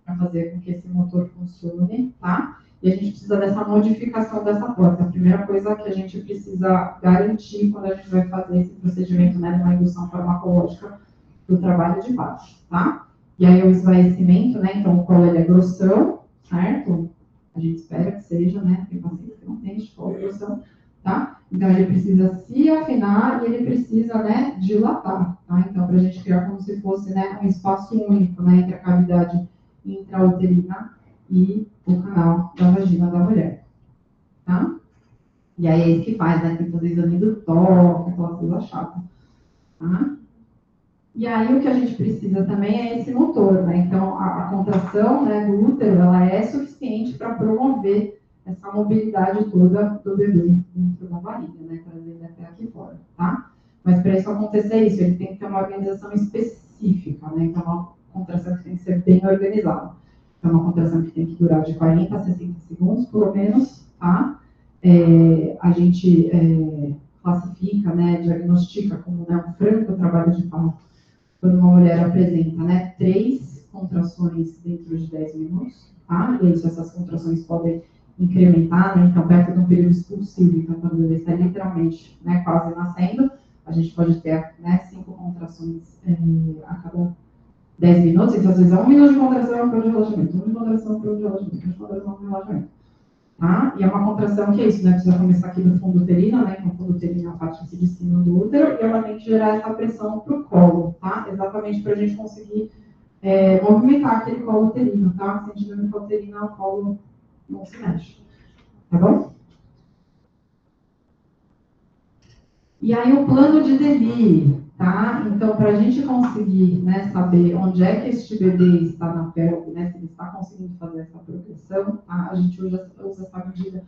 para fazer com que esse motor funcione, tá? E a gente precisa dessa modificação dessa porta. A primeira coisa que a gente precisa garantir quando a gente vai fazer esse procedimento, né, de uma indução farmacológica do trabalho de parto, tá? E aí o esvaecimento, né, então o colo ele é grossão, certo? A gente espera que seja, né, tem pacientes que não tem este colo grossão, tá? Então ele precisa se afinar e ele precisa, né, dilatar, tá? Então para a gente criar como se fosse, né, um espaço único, né, entre a cavidade intrauterina e o canal da vagina da mulher, tá? E aí é isso que faz, né? Tem que fazer exame do toque, aquela coisa chata, tá? E aí o que a gente precisa também é esse motor, né? Então a contração, né, do útero, ela é suficiente para promover essa mobilidade toda do bebê dentro da barriga, né? Trazer ele até aqui fora, tá? Mas para isso acontecer isso, ele tem que ter uma organização específica, né? Então é uma contração que tem que ser bem organizada. É uma contração que tem que durar de 40 a 60 segundos, pelo menos, tá? A gente classifica, né, diagnostica como, né, um franco trabalho de parto quando uma mulher apresenta, né, 3 contrações dentro de 10 minutos, tá? E aí, essas contrações podem incrementar, né, então, perto de um período expulsivo, então, quando o bebê está literalmente, né, quase nascendo, a gente pode ter, né, 5 contrações a cada 10 minutos, então às vezes é 1 minuto de contração para o relaxamento, 1 minuto de contração para o relaxamento, 1 minuto de contração para o relaxamento, tá? E é uma contração que é isso, né? Precisa começar aqui do fundo uterino, né? Então o fundo uterino é a parte que se de cima do útero, e ela tem que gerar essa pressão para o colo, tá? Exatamente para a gente conseguir movimentar aquele colo uterino, tá? Sem dinâmica uterina, o colo não se mexe, tá bom? E aí o plano de Deli, tá? Então, para a gente conseguir, né, saber onde é que este bebê está na pelve, né, se ele está conseguindo fazer essa progressão, tá? A gente usa essa medida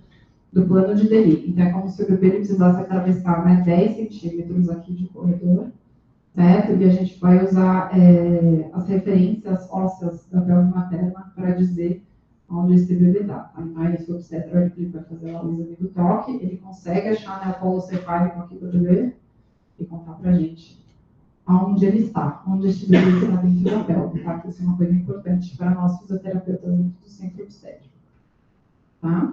do plano de Deli. Então, é como se o bebê ele precisasse atravessar, né, 10 centímetros aqui de corredor, certo? E a gente vai usar as referências ósseas da pelve materna para dizer onde esse bebê está, tá? Então, aí, esse obstetra ele vai fazer lá o exame do toque, ele consegue achar, né, o colo cefálico aqui do bebê e contar para a gente aonde ele está, onde este bebê está dentro da pelve, tá? Isso é uma coisa importante para nós fisioterapeutas dentro do centro obstétrico, tá?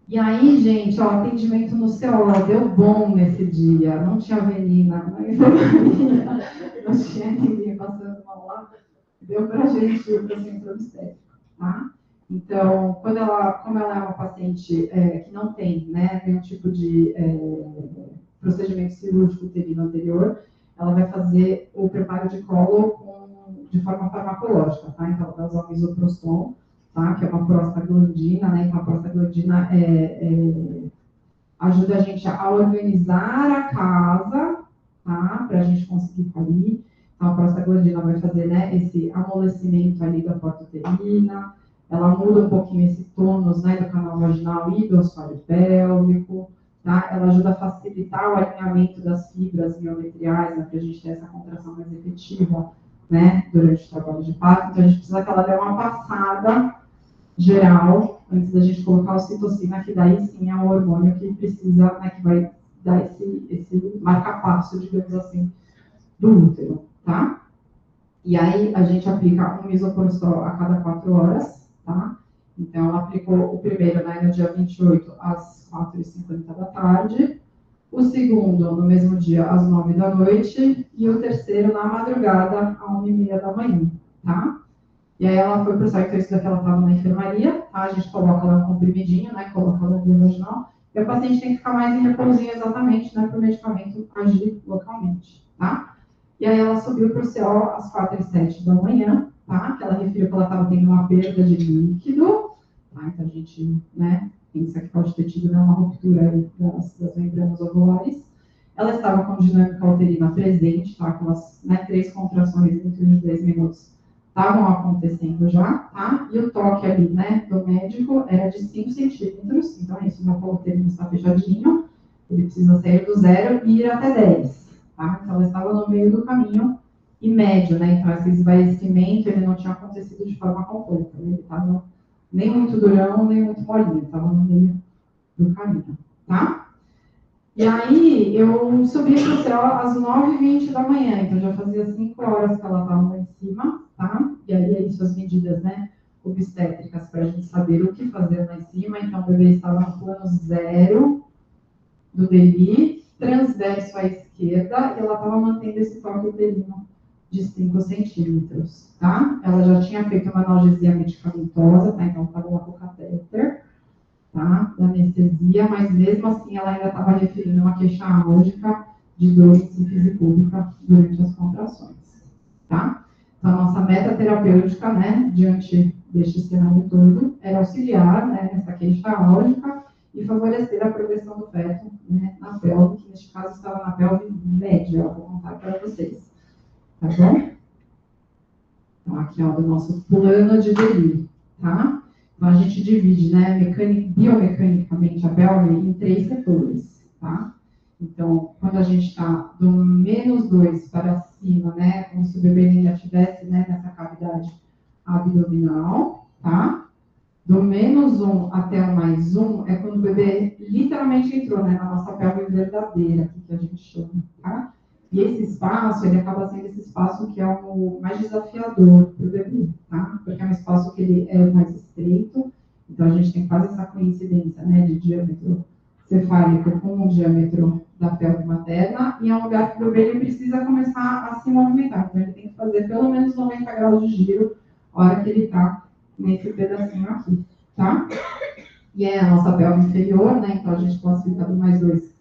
E aí, gente, ó, atendimento no CO, deu bom nesse dia, não tinha menina, não tinha ninguém passando mal lá, deu pra gente ir para o centro obstétrico, tá? Então, como ela é uma paciente que não tem, né, nenhum tipo de procedimento cirúrgico uterino anterior, ela vai fazer o preparo de colo de forma farmacológica, tá? Então, ela vai usar o misoprostol, tá? Que é uma prostaglandina, né? Então, a prostaglandina ajuda a gente a organizar a casa, tá? Para a gente conseguir parir. Então, a prostaglandina vai fazer, né, esse amolecimento ali da porta uterina, ela muda um pouquinho esse tônus, né, do canal vaginal e do assoalho pélvico, tá? Ela ajuda a facilitar o alinhamento das fibras miometriais, né, para a gente ter essa contração mais efetiva, né, durante o trabalho de parto. Então, a gente precisa que ela dê uma passada geral, antes da gente colocar a ocitocina, que daí sim é um hormônio que precisa, né, que vai dar esse marca-passo, digamos assim, do útero, tá? E aí a gente aplica um misoprostol a cada 4 horas, tá? Então, ela aplicou o primeiro, né, no dia 28, às 4h50 da tarde, o segundo, no mesmo dia, às 9 da noite, e o terceiro, na madrugada, às 1h30 da manhã, tá? E aí ela foi pro site, então isso daqui ela estava na enfermaria, tá? A gente coloca lá um comprimidinho, né, coloca lá no vaginal, e o paciente tem que ficar mais em repousinho exatamente, né, para o medicamento agir localmente, tá? E aí ela subiu para o CO às 4h07 da manhã, tá? Que ela referiu que ela estava tendo uma perda de líquido, tá? Então a gente, né, pensa que pode ter tido, né, uma ruptura aí das membranas ovulares. Ela estava com dinâmica uterina presente, tá? Aquelas, né, 3 contrações dentro de 10 minutos estavam acontecendo já, tá? E o toque ali, né, do médico era de 5 centímetros, então é isso, meu colo uterino está fechadinho, ele precisa sair do 0 e ir até 10. Tá? Então, ela estava no meio do caminho e médio, né? Então, esse esvaecimento, ele não tinha acontecido de forma completa. Né? Ele estava nem muito durão, nem muito molinho. Estava no meio do caminho, tá? E aí, eu subi para o céu às 9h20 da manhã. Então, já fazia 5 horas que ela estava lá em cima, tá? E aí, é isso, as medidas, né? Obstétricas, para a gente saber o que fazer lá em cima. Então, o bebê estava no plano 0 do DELI, transverso à esquerda, e ela estava mantendo esse toque uterino de 5 centímetros, tá? Ela já tinha feito uma analgesia medicamentosa, tá? Então, estava lá com o catéter, tá? Da anestesia, mas mesmo assim ela ainda estava referindo uma queixa álgica de dor em síntese pública durante as contrações, tá? Então, a nossa meta terapêutica, né, diante deste cenário todo, era auxiliar, né, nessa queixa álgica e favorecer a progressão do feto, né, na pelve, que neste caso estava na pelve média, eu vou contar para vocês, tá bom? Então, aqui, ó, do nosso plano de DELI, tá? Então, a gente divide, né, biomecanicamente a pelve em 3 setores, tá? Então, quando a gente está do -2 para cima, né, como se o bebê ainda estivesse, né, nessa cavidade abdominal, tá? Do -1 até o +1 é quando o bebê literalmente entrou, né, na nossa pelve verdadeira, que a gente chama, tá? E esse espaço, ele acaba sendo esse espaço que é o mais desafiador para o bebê, tá? Porque é um espaço que ele é mais estreito, então a gente tem quase essa coincidência, né, de diâmetro cefálico com o diâmetro da pelve materna, e é um lugar que o bebê ele precisa começar a se movimentar, então ele tem que fazer pelo menos 90 graus de giro na hora que ele está nesse pedacinho aqui, tá? E é a nossa pelve inferior, né? Então a gente classifica do +2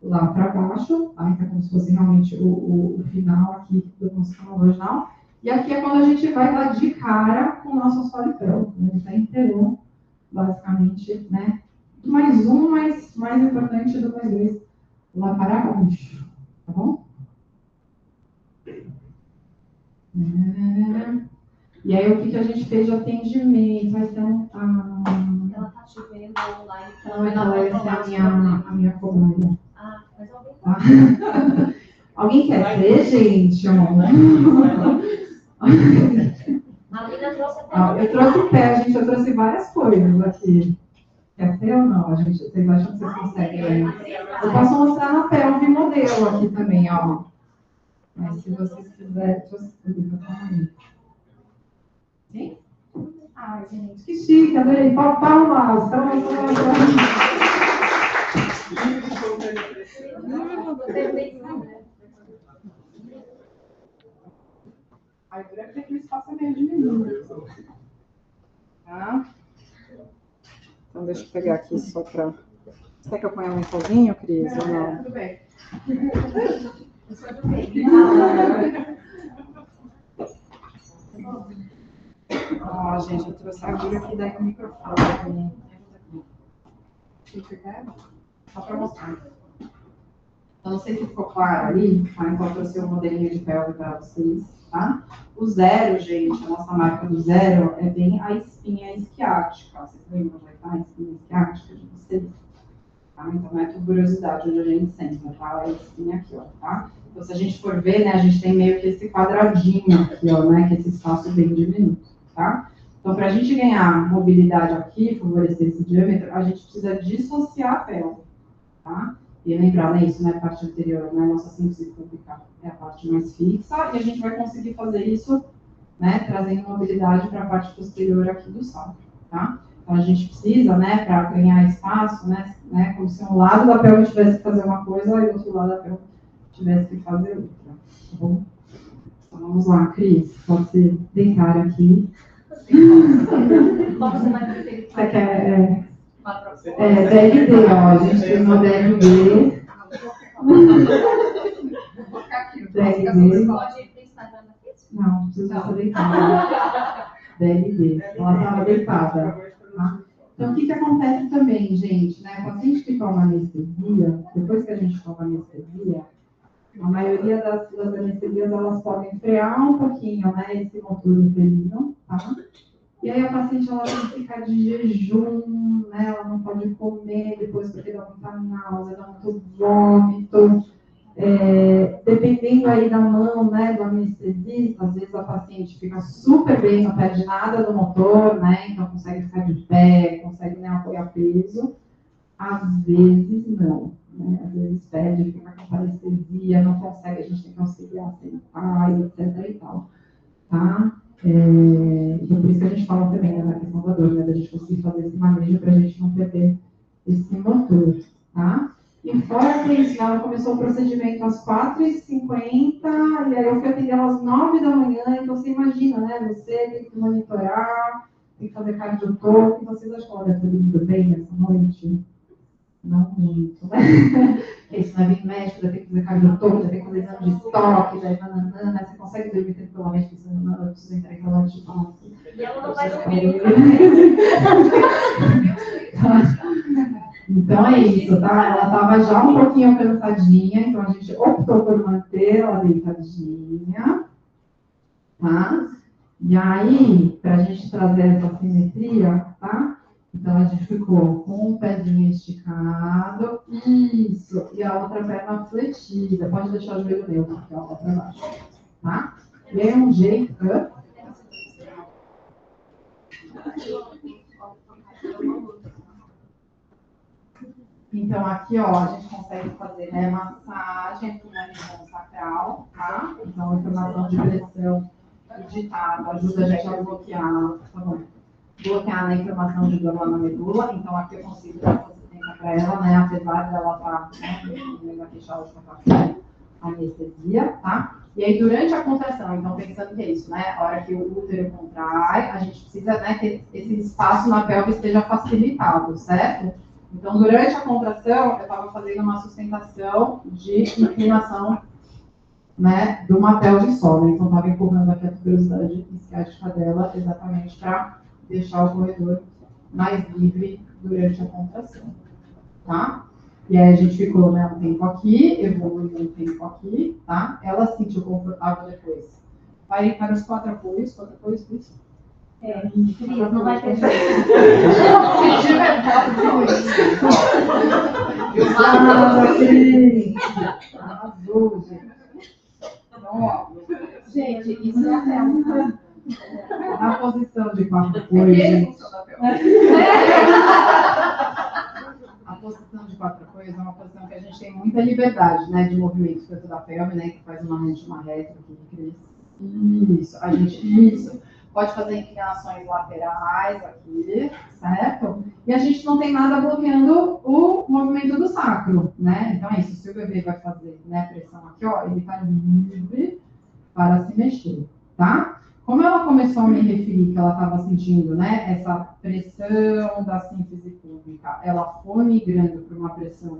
lá para baixo, tá? Então é como se fosse realmente o final aqui do nosso canal vaginal. E aqui é quando a gente vai dar de cara com o nosso assoalho pélvico, né? Ele está inteirão, basicamente, né? Do +1, mas mais importante do +2 lá para baixo, tá bom? E aí, o que a gente fez de atendimento? Vai ser um... Ela tá te vendo online. Ela vai ser a minha cobaia. Ah, mas alguém Tá? Alguém quer ver, gente? A Lina trouxe até. Eu trouxe pé, gente. Eu trouxe várias coisas aqui. Quer ser ou não? Vocês acham que vocês conseguem? Eu posso mostrar na pelve modelo aqui também, ó. Mas se vocês quiserem, trouxe tudo. Sim? Ai, gente, que chique, adorei. Palmas, Aí, durante aqui o espaço é meio diminuto. Tá? Então, deixa eu pegar aqui só para... Você quer que eu ponha um lençolzinho, Cris, ou não? Tudo bem. Ó, gente, eu trouxe a agulha aqui daí no microfone. Só para mostrar. Eu não sei se ficou claro ali, tá? Então eu trouxe um modelinho de pelve para vocês, tá? O 0, gente, a nossa marca do 0 é bem a espinha esquiática. Vocês lembram onde está a espinha esquiática de vocês? Tá? Então não é tuberosidade onde a gente senta, tá? É a espinha aqui, ó, tá? Então se a gente for ver, né, a gente tem meio que esse quadradinho aqui, ó, né, que é esse espaço bem diminuto, tá? Então para a gente ganhar mobilidade aqui, favorecer esse diâmetro, a gente precisa dissociar a pelve, tá? E lembrar, né, isso, né, a parte anterior, né, nossa síntese pública é a parte mais fixa, e a gente vai conseguir fazer isso, né, trazendo mobilidade para a parte posterior aqui do sacro, tá? Então, a gente precisa, né, para ganhar espaço, né, como se um lado da pelve tivesse que fazer uma coisa e o outro lado da pelve tivesse que fazer outra, tá bom? Então, vamos lá, Cris, pode se deitar aqui. Como você vai preferir? Você quer... DLD, ó, a gente tem uma DLD. DLD. Pode pensar na frente? Não precisa ser deitada. DLD, ela estava deitada. Tá? Então, o que acontece também, gente, né? O paciente que toma anestesia, depois que a gente toma anestesia, a maioria das anestesias, elas podem frear um pouquinho, né, esse motor uterino, tá? E aí a paciente, ela tem que ficar de jejum, né? Ela não pode comer depois porque dá muita náusea, dá muito vômito. Dependendo aí da mão, né, do anestesista, às vezes a paciente fica super bem, não perde nada do motor, né? Então consegue ficar de pé, consegue, né, apoiar peso. Às vezes não, né? Às vezes perde, fica com parestesia, não consegue, a gente tem que auxiliar, sentar, etc. e tal, tá? Então, por isso que a gente fala também, né, na questão da dor, né, da gente conseguir fazer esse manejo para a gente não perder esse motor, tá? E fora que isso, ela começou o procedimento às 4h50, e aí eu fui atender ela às 9 da manhã, então você imagina, né, você tem que monitorar, tem que fazer cardiotoque, vocês acham que ela deve ter dormido bem essa noite? Não muito, né? Porque isso vai vir médico, vai ter que fazer cardiotoque, vai ter que fazer exame de estoque, daí nananana, você consegue dormir tranquilamente, porque você não precisa entrar em calor de tosse. E ela não vai dormir. Então é isso, tá? Ela estava já um pouquinho cansadinha, então a gente optou por manter ela deitadinha, tá? E aí, para a gente trazer essa simetria, tá? Então, a gente ficou com um pezinho esticado, isso, e a outra perna fletida. Pode deixar o joelho neutro aqui, ó, lá para baixo, tá? E aí, um jeito... Então, aqui, ó, a gente consegue fazer, né, massagem aqui na região sacral, tá? Então, a informação de pressão e ditado ajuda a gente a bloquear, tá bom? Bloquear a inflamação de dor lá na medula, então aqui eu consigo dar assistência para ela, né, apesar dela estar, né, na queixada de capacidade, anestesia, tá? E aí, durante a contração, então, pensando que é isso, né, a hora que o útero contrai, a gente precisa, né, que esse espaço na pelve esteja facilitado, certo? Então, durante a contração, eu estava fazendo uma sustentação de inclinação, né, de uma pelve sólida, então estava empurrando aqui a tuberosidade isquiática dela exatamente para deixar o corredor mais livre durante a contração, tá? E aí a gente ficou, né, um tempo aqui, evoluiu um tempo aqui, tá? Ela se sentiu confortável depois. Vai para os quatro apoios, please. Cris, não vai ter jeito. Se tiver Arrasou, gente. Gente, isso é a pelva. A posição de quatro apoios. A posição de quatro apoios é uma posição que a gente tem muita liberdade, né, de movimento dentro da pelve, né, que faz uma reta aqui. Isso, a gente pode fazer inclinações laterais aqui, certo? E a gente não tem nada bloqueando o movimento do sacro, né? Então é isso, se o bebê vai fazer, né, pressão aqui, ó, ele tá livre para se mexer, tá? Como ela começou a me referir que ela estava sentindo, né, essa pressão da síntese pública, ela foi migrando para uma pressão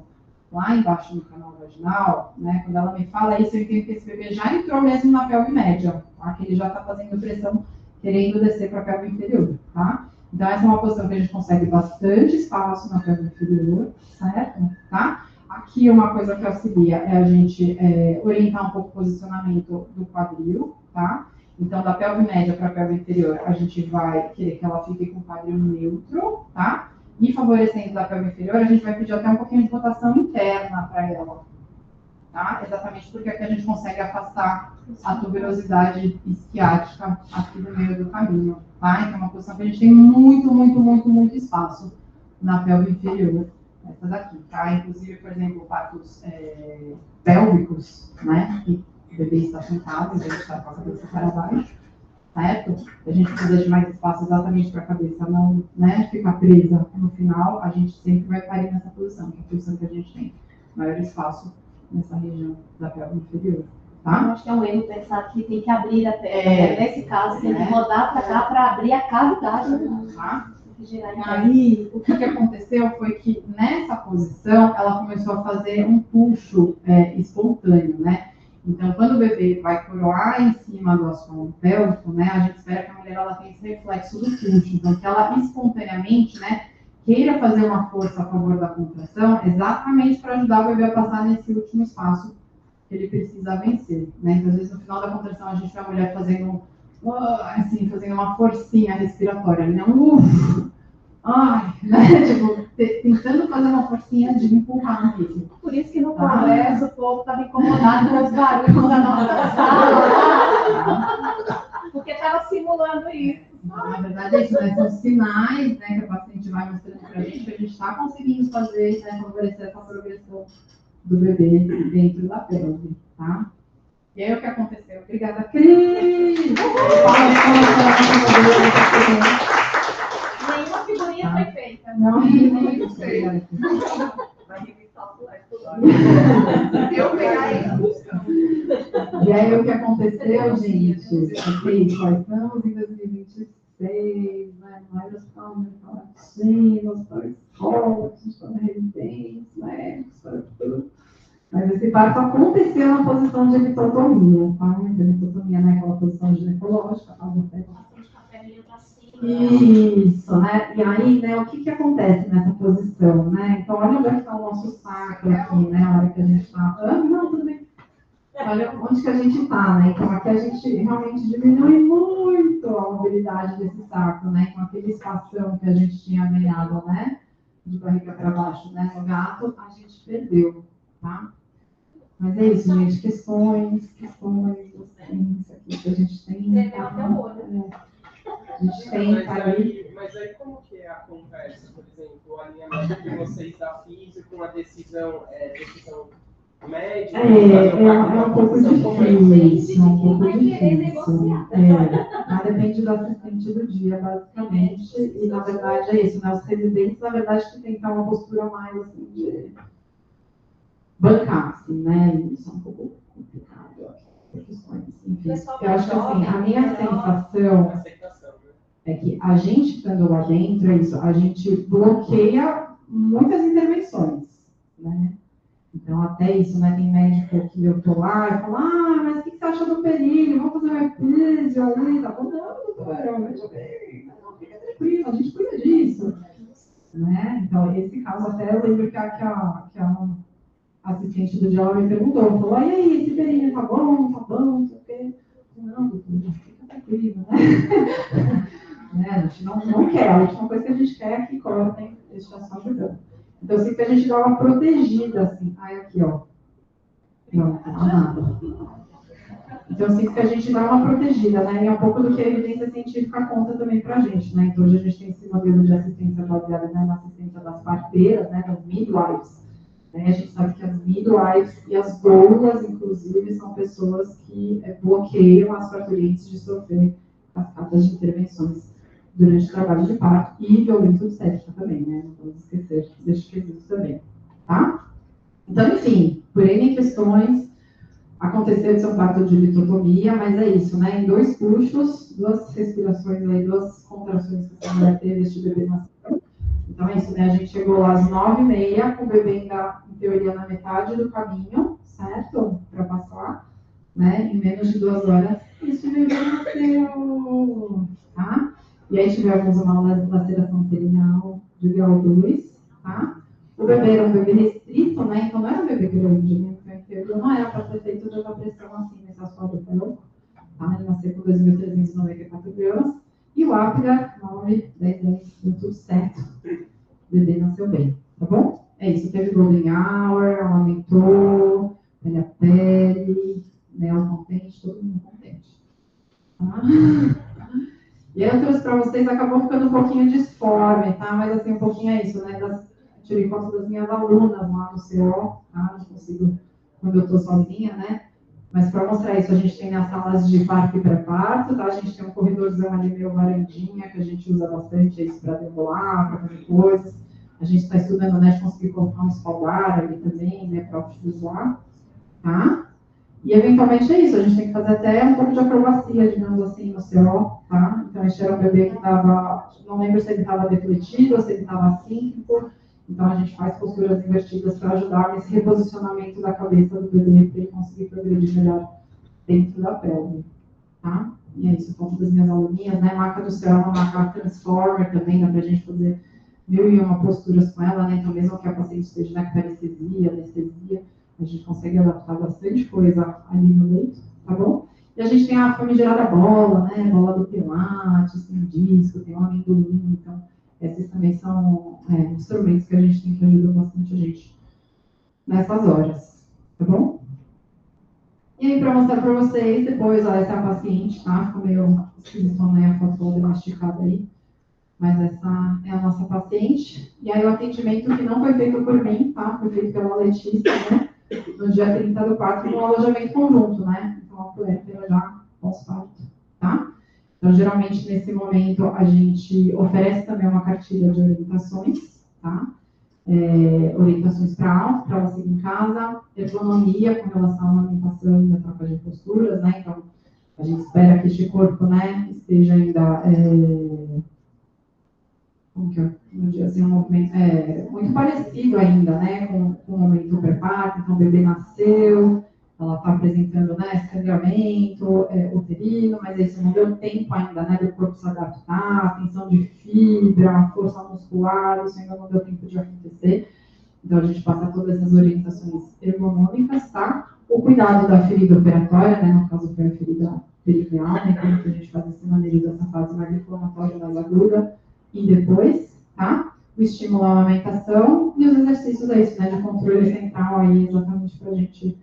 lá embaixo no canal vaginal, né, quando ela me fala isso, eu entendo que esse bebê já entrou mesmo na pelve média, tá? Que ele já está fazendo pressão, querendo descer para a pelve inferior, tá? Então, essa é uma posição que a gente consegue bastante espaço na pelve inferior, certo? Tá? Aqui, uma coisa que auxilia é a gente orientar um pouco o posicionamento do quadril, tá? Então, da pelve média para a pelve inferior, a gente vai querer que ela fique com o quadril neutro, tá? E favorecendo da pelve inferior, a gente vai pedir até um pouquinho de rotação interna para ela, tá? Exatamente porque aqui a gente consegue afastar a tuberosidade isquiática aqui do meio do caminho, tá? Então, é uma posição que a gente tem muito espaço na pelve inferior, essa daqui, tá? Inclusive, por exemplo, partos pélvicos, né? Que o bebê está sentado, então a gente está com a cabeça para baixo, certo? A gente precisa de mais espaço exatamente para a cabeça não, né, ficar presa no final, a gente sempre vai parir nessa posição, que é a posição que a gente tem maior espaço nessa região da pelve inferior, Eu tá? acho que é um erro pensar que tem que abrir a perna. Nesse caso, tem que rodar para cá para abrir a cavidade. Tá? Tem que girar E em pé. aí, o que aconteceu foi que nessa posição, ela começou a fazer um puxo espontâneo, né? Então, quando o bebê vai coroar em cima do assoalho pélvico, né, a gente espera que a mulher ela tenha esse reflexo do puxo. Então, que ela espontaneamente, né, queira fazer uma força a favor da contração, exatamente para ajudar o bebê a passar nesse último espaço que ele precisa vencer, né? Então, às vezes, no final da contração, a gente vê a mulher fazendo uma forcinha respiratória, né? Ai, né? Tipo, tentando fazer uma forcinha de empurrar no ritmo. Por isso que no congresso o povo estava incomodado com os barulhos da nossa sala. Porque estava simulando isso. Então, na verdade, é isso, né? São sinais, né, que a paciente vai mostrando pra gente que a gente está conseguindo fazer, né, favorecer essa progressão do bebê dentro da pelve, tá? E aí, o que aconteceu? Obrigada, Cris! Nenhuma figurinha foi feita. Não, Não sei. obrigada, Cris. Vai revisar o slide. Eu pegar ele buscando. E aí, o que aconteceu, gente? Nós estamos em 2026, né? Nós estamos na vacina, para escolas, para residência, né? Para tudo. Mas esse parto aconteceu na posição de litotomia, tá? Litotomia, né? Aquela posição ginecológica, tá? Isso, né? E aí, né, o que acontece nessa posição, né? Então, olha onde é que está o nosso sacro aqui, né? A hora que a gente está... não, tudo bem. Olha onde que a gente está, né? Então, aqui a gente realmente diminui muito a mobilidade desse sacro, né? Com aquele espação que a gente tinha ganhado, né? De barriga para baixo, né? No gato, a gente perdeu, tá? Mas é isso, gente. Questões, docência aqui que a gente tem. Até o olho. A gente tem, tá ali. Mas aí como que é a conversa, por exemplo, o alinhamento de vocês da física com a decisão médica? É um pouco difícil, um pouco vai querer difícil. negociar. Mas depende do assistente do dia, basicamente. E, na verdade, é isso, né? Os residentes, na verdade, que tem que ter uma postura mais, assim, de bancar, assim, né? E isso é um pouco complicado, por questões, enfim. Eu acho que, assim, a minha sensação é que a gente, estando lá dentro, é isso, a gente bloqueia muitas intervenções, né? Então, até isso, né? Tem médico que eu tô lá e fala, mas o que você acha do período? Vamos fazer uma epísio ali? Tá bom, não, doutora, veja bem, não, fica tranquilo, a gente cuida disso, né? Então, esse caso, até eu lembro que a assistente do dia me perguntou, falou, e aí, esse período tá bom, não sei o quê. Não, doutora, fica tranquilo, né? Né? A gente não quer, a última coisa que a gente quer é que cortem esse só ajudando. Então, eu sei que a gente dá uma protegida, assim. Ai, aqui, ó. Não tá nada. Então, eu sei que a gente dá uma protegida, né? E é um pouco do que a evidência científica conta também pra gente, né? Então, hoje a gente tem esse modelo de assistência baseada, né, na assistência das parteiras, né? Das midwives. Né? A gente sabe que as midwives e as doulas, inclusive, são pessoas que bloqueiam as parturientes de sofrer cascatas de intervenções durante o trabalho de parto e violência obstétrica também, né? Não vamos esquecer desse quesito também, tá? Então, enfim, por N questões, aconteceu de ser um parto de litotomia, mas é isso, né? Em 2 puxos, 2 respirações aí, 2 contrações que a mulher teve, este bebê nasceu. Então, é isso, né? A gente chegou lá às 9h30, com o bebê ainda, em teoria, na metade do caminho, certo? Para passar, né? Em menos de 2 horas, este bebê nasceu, tá? E aí tivemos uma laceração perineal de grau 2, tá? O bebê era um bebê restrito, né? Então não era um bebê grande, né? Então não era para ter feito tanta pressão assim nesse assoalho pélvico, tá? Ele nasceu com 2.394 gramas. E o ápida, 9, 10 anos, deu tudo certo. O bebê nasceu bem, tá bom? É isso, teve golden hour, aumentou, pele a pele, mel contente, todo mundo contente. Tá? E aí eu trouxe para vocês, acabou ficando um pouquinho disforme, tá? Mas assim, um pouquinho é isso, né? tirei foto das minhas alunas lá no CO, tá? Não consigo quando eu estou sozinha, né? Mas para mostrar isso, a gente tem as salas de parto e pré-parto, tá? A gente tem um corredorzão ali meio varandinha, que a gente usa bastante isso para decolar, para fazer coisas. A gente está estudando, né, de conseguir colocar um espaldar ali também, né, para utilizar, tá? E eventualmente é isso, a gente tem que fazer até um pouco de acrobacia, digamos assim, no CO, tá? Então a gente era um bebê que estava, não lembro se ele estava defletido ou se ele estava assíncopo, então a gente faz posturas invertidas para ajudar nesse reposicionamento da cabeça do bebê para ele conseguir progredir melhor dentro da pelve, tá? E é isso, foto das minhas aluninhas, né? Maca do céu é uma maca transformer também, dá pra gente fazer 1001 posturas com ela, né? Então mesmo que a paciente esteja na parestesia, anestesia, a gente consegue adaptar bastante coisa ali no leito, tá bom? E a gente tem a famigerada bola, né? Bola do Pilates, tem disco, tem o amendoim, então esses também são instrumentos que a gente tem que ajudar bastante a gente nessas horas, tá bom? E aí, para mostrar para vocês, depois, ó, essa é a paciente, tá? Ficou meio esquisitona, né? A foto toda masticada aí. Mas essa é a nossa paciente. E aí, o atendimento que não foi feito por mim, tá? Foi feito pela Letícia, né? No dia 30 do quarto, no alojamento conjunto, né? Então, a puérpera já pós-parto, tá? Então, geralmente, nesse momento, a gente oferece também uma cartilha de orientações, tá? Orientações para alto, para ela seguir em casa, ergonomia com relação à alimentação e à troca de posturas, né? Então, a gente espera que este corpo, né, esteja ainda, como que eu digo assim, um movimento muito parecido ainda, né, com o momento pré-parto. Então, o bebê nasceu, ela está apresentando, né, sangramento uterino, mas isso não deu tempo ainda, né, do corpo se adaptar, tensão de fibra, força muscular, isso ainda não deu tempo de acontecer. Então, a gente passa todas as orientações ergonômicas, tá? O cuidado da ferida operatória, né, no caso foi a ferida perineal, né, então a gente faz esse manejo dessa fase mais inflamatória, mais aguda, e depois, tá? O estímulo à amamentação e os exercícios né, de controle central aí, exatamente para a gente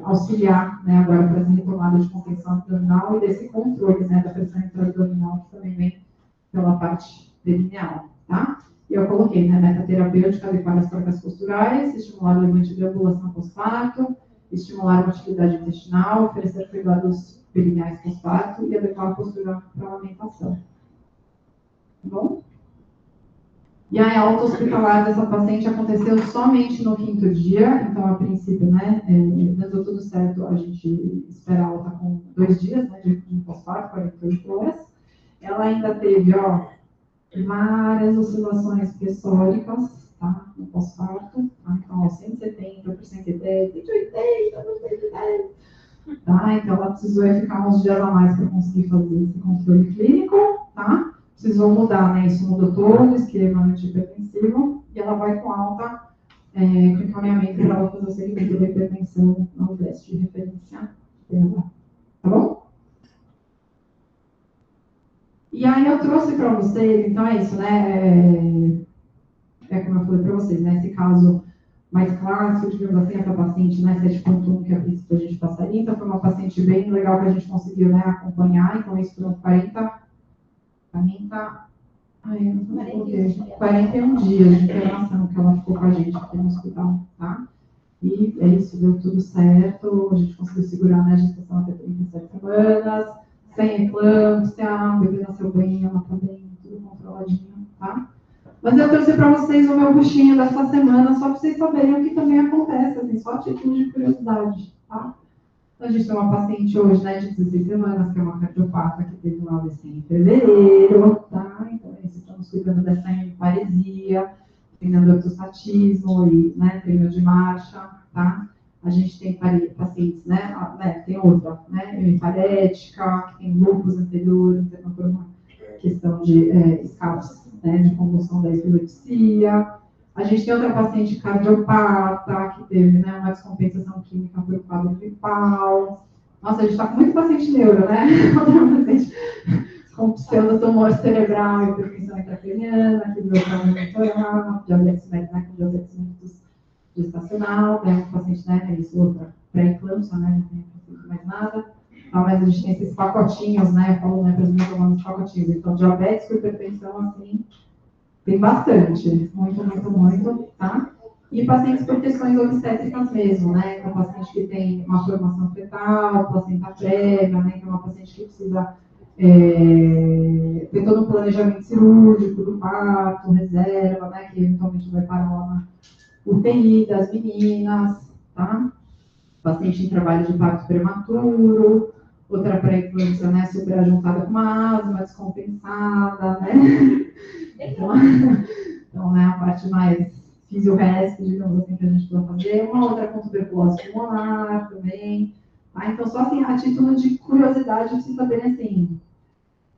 auxiliar, né, agora para essa retomada de contenção abdominal e desse controle, né, da pressão intra-abdominal, que também vem pela parte perineal, tá? E eu coloquei, né, meta terapêutica, adequar as trocas posturais, estimular o levante de ambulação pós-parto, estimular a motilidade intestinal, oferecer cuidados perineais pós-parto e adequar a postura para a amamentação. Tá bom? E a alta hospitalar dessa paciente aconteceu somente no 5º dia, então, a princípio, né, deu tudo certo, a gente espera a alta com 2 dias, né, de pós-parto, 48 horas. Ela ainda teve, ó, várias oscilações pressóricas, tá, no pós-parto, tá? Então, ó, 170 por 110, 180 por 110, tá? Então, ela precisou ficar uns dias a mais para conseguir fazer esse controle clínico, tá? Precisou mudar, né? Isso mudou todo o esquema antihipertensivo e ela vai com alta com encaminhamento para ela fazer o segmento da hipertensão no teste de referência dela. Tá bom? E aí eu trouxe para vocês, então é isso, né? Como eu falei para vocês, né? Esse caso mais clássico, digamos assim, essa paciente, né? 7.1, que a princípio a gente passaria, então foi uma paciente bem legal que a gente conseguiu, né, acompanhar, então isso foram 41 dias de internação que ela ficou com a gente aqui no hospital, tá? E é isso, deu tudo certo, a gente conseguiu segurar, né, a gestação até 37 semanas, sem eclâmpsia, o bebê nasceu bem, ela tá bem, tudo controladinho, tá? Mas eu trouxe para vocês o meu buchinho dessa semana, só para vocês saberem o que também acontece, assim, só a título de curiosidade, tá? Então, a gente tem uma paciente hoje, né, de 16 semanas, que é uma cardiopata que teve um AVC em fevereiro, tá? Então, estamos cuidando dessa hemiparesia, treinando ortostatismo e, né, treino de marcha, tá? A gente tem pacientes, né, tem outra, né, hemiparética, que tem lúpus anterior, então, por uma questão de escapes, né, de convulsão da epilepsia. A gente tem outra paciente cardiopata, que teve, né, uma descompensação química por quadro gripal. Nossa, a gente está com muito paciente neuro, né? Outra paciente com pseudotumor cerebral, hipertensão intracraniana, que deu trauma mentoral, diabetes mellitus, né, com diabetes mellitus gestacional, né, um paciente, né, isso, outra pré-eclâmpsia, né, não tem mais nada. Então, mas a gente tem esses pacotinhos, né, eu falo, né, para os meus alunos, pacotinhos. Então, diabetes com hipertensão, assim, Tem bastante, muito, tá? E pacientes por questões obstétricas mesmo, né? Que é um paciente que tem uma formação fetal, placenta prévia, né? Que é uma paciente que precisa ter todo um planejamento cirúrgico do parto, reserva, né? Que eventualmente vai parar lá na UTI das meninas, tá? Paciente em trabalho de parto prematuro, outra pré-eclâmpsia, né? Super ajuntada com uma asma descompensada, né? Então, né? A parte mais fisiorresp, digamos assim, que a gente pode fazer, uma outra com tuberculose pulmonar também. Tá? Então, só assim, a título de curiosidade, pra vocês saberem assim,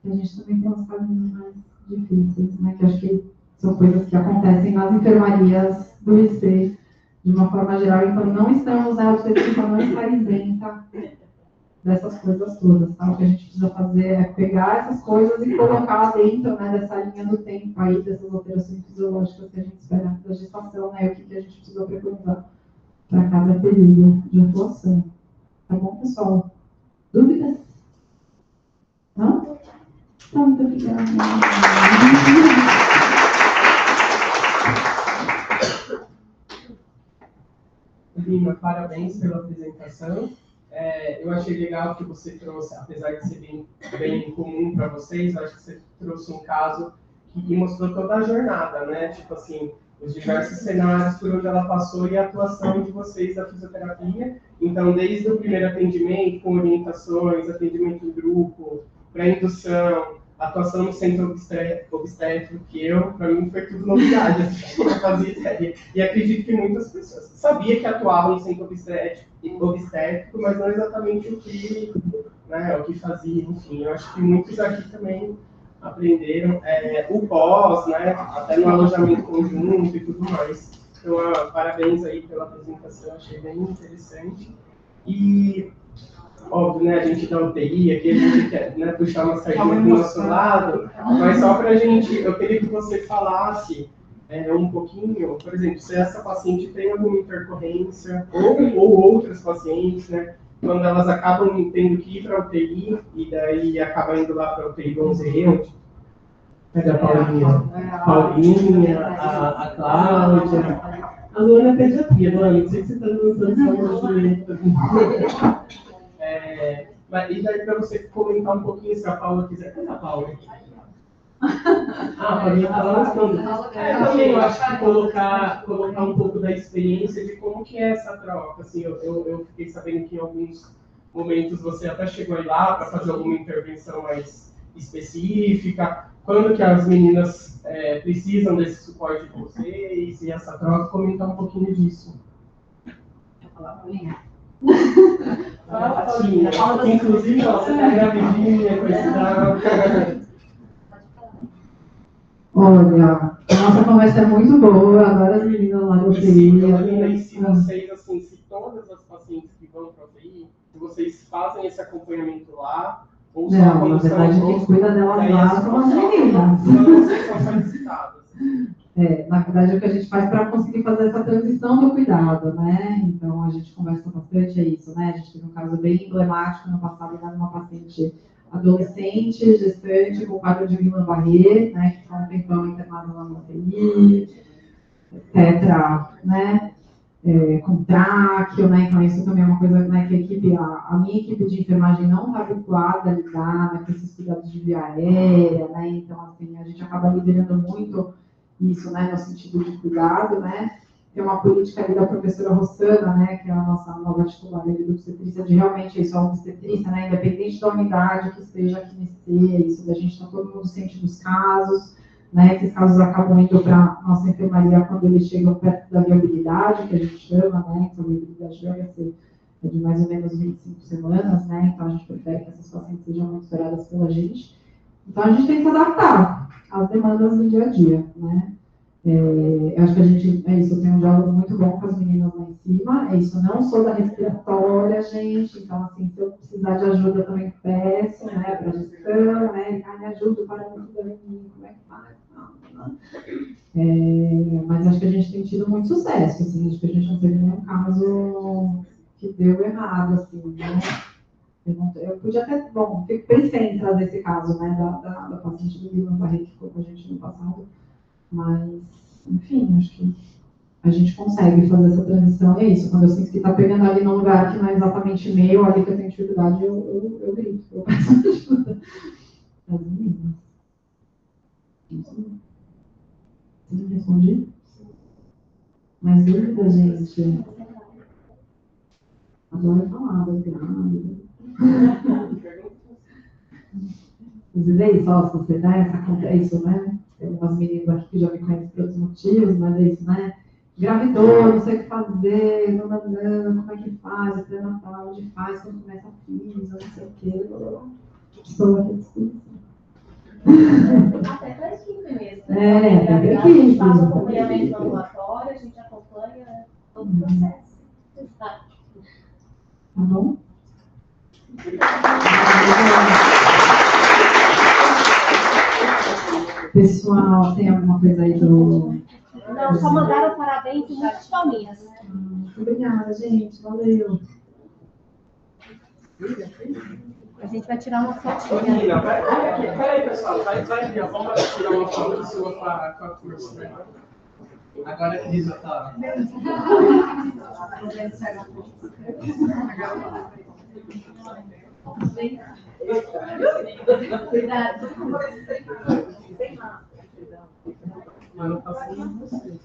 que a gente também tem uns casos mais difíceis, né? Que acho que são coisas que acontecem nas enfermarias do IC, de uma forma geral, então não estamos, a obstetrícia não está isenta dessas coisas todas, tá? O que a gente precisa fazer é pegar essas coisas e colocar dentro, né, dessa linha do tempo aí, dessas alterações fisiológicas que a gente espera da gestação, né, o que a gente precisa preconizar para cada período de atuação. Tá bom, pessoal? Dúvidas? Não? Então, muito obrigada. Lima, parabéns pela apresentação. Eu achei legal que você trouxe, apesar de ser bem comum para vocês, eu acho que você trouxe um caso que mostrou toda a jornada, né? Tipo assim, os diversos cenários por onde ela passou e a atuação de vocês da fisioterapia. Então, desde o primeiro atendimento, com orientações, atendimento em grupo, pré-indução, atuação no centro obstétrico, que para mim foi tudo novidade, assim, eu não fazia ideia. E acredito que muitas pessoas sabiam que atuavam no centro obstétrico, mas não exatamente o que, né, o que fazia, enfim. Eu acho que muitos aqui também aprenderam o pós, né, até no alojamento conjunto e tudo mais. Então, parabéns aí pela apresentação, achei bem interessante. E óbvio, né, a gente dá UTI, aqui a gente quer, né, puxar uma sardinha do nosso lado, mas só para a gente, eu queria que você falasse um pouquinho, por exemplo, se essa paciente tem alguma intercorrência, ou outras pacientes, né, quando elas acabam tendo que ir para a UTI, e daí acaba indo lá para a UTI do 11E, cadê a Paulinha, a Cláudia, a Luana é pediatria, Luana, não sei se você está lançando essa mochileta. E daí para você comentar um pouquinho, se a Paula quiser. Cadê a Paula? A Paulinha está lançando. Também eu acho que colocar um pouco da experiência de como que é essa troca. Assim, eu fiquei sabendo que em alguns momentos você até chegou aí lá para fazer alguma intervenção mais específica. Quando que as meninas precisam desse suporte de vocês e essa troca, comentar um pouquinho disso. Quer falar, Paulinha? Inclusive, você está gravidinha com esse dado. Olha, a nossa conversa é muito boa, adoro as meninas lá do UTI. E se vocês, assim, se todas as pacientes que vão para a UTI, se vocês fazem esse acompanhamento lá, ou só não, na verdade, quem cuida delas lá são as meninas. Vocês são solicitadas. Na verdade, é o que a gente faz para conseguir fazer essa transição do cuidado, né? Então, a gente conversa bastante, é isso, né? A gente teve um caso bem emblemático no passado, de uma paciente adolescente, gestante, com quadro de Guillain-Barré, né? Que ficou um tempão internada lá no UTI, tetra, né? Com tráqueo, né? Então, isso também é uma coisa, né, que a minha equipe de enfermagem não está habituada a lidar, né, com esses cuidados de via aérea, né? Então, assim, a gente acaba liderando muito isso, né, no sentido de cuidado, né? Tem uma política ali da professora Rossana, né, que é a nossa nova titular de obstetrícia, de realmente isso, a obstetrícia, né, independente da unidade que esteja aqui nesse, isso da gente está todo mundo ciente dos casos, né, esses casos acabam indo para a nossa enfermaria quando eles chegam perto da viabilidade, que a gente chama, né, que a viabilidade deve ser de mais ou menos 25 semanas, né, então a gente prefere que essas pacientes sejam monitoradas pela gente. Então a gente tem que se adaptar às demandas do dia a dia, né. Eu acho que a gente, eu tenho um diálogo muito bom com as meninas lá em cima, não sou da respiratória, gente, então, assim, se eu precisar de ajuda, eu também peço, né, para gestão, né, me ajuda para muito bem, como é que faz? Mas acho que a gente tem tido muito sucesso, assim, acho que a gente não teve nenhum caso que deu errado, assim, né. Eu podia até, pensei em trazer esse caso, né, da paciente do Guillain-Barré que ficou com a gente no passado, Mas, enfim, acho que a gente consegue fazer essa transição. É isso, quando eu sinto que está pegando ali num lugar que não é exatamente meu, ali que eu tenho dificuldade, eu grito, eu peço ajuda. As meninas. Isso. Não respondi? Mais dúvidas, gente? Adoro falar, obrigada. Inclusive é isso, ó, sociedade, é isso, né? Tem umas meninas aqui que já me conhecem por outros motivos, mas é isso, né? Engravidou, não sei o que fazer, não, como é que faz, o pré-natal, onde faz, quando começa a crise, não sei o quê. Estou aqui discutindo. Até para a equipe mesmo. Até para a equipe. A gente faz o acompanhamento no ambulatório, a gente acompanha todo o processo. Tá bom? Pessoal, tem alguma coisa aí do... Não, só mandaram parabéns e muitas palminhas. Obrigada, gente. Valeu. A gente vai tirar uma fotinha. Menina, peraí, pessoal. Vai aqui, ó. Vamos tirar uma foto sua com a curso, né? Agora a Elisa tá. Cuidado. Mas não passa nem você.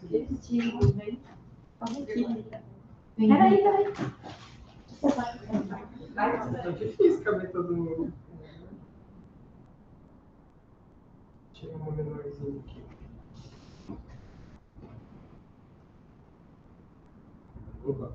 Peraí. É difícil caber todo mundo. Tira uma menorzinha aqui. Opa.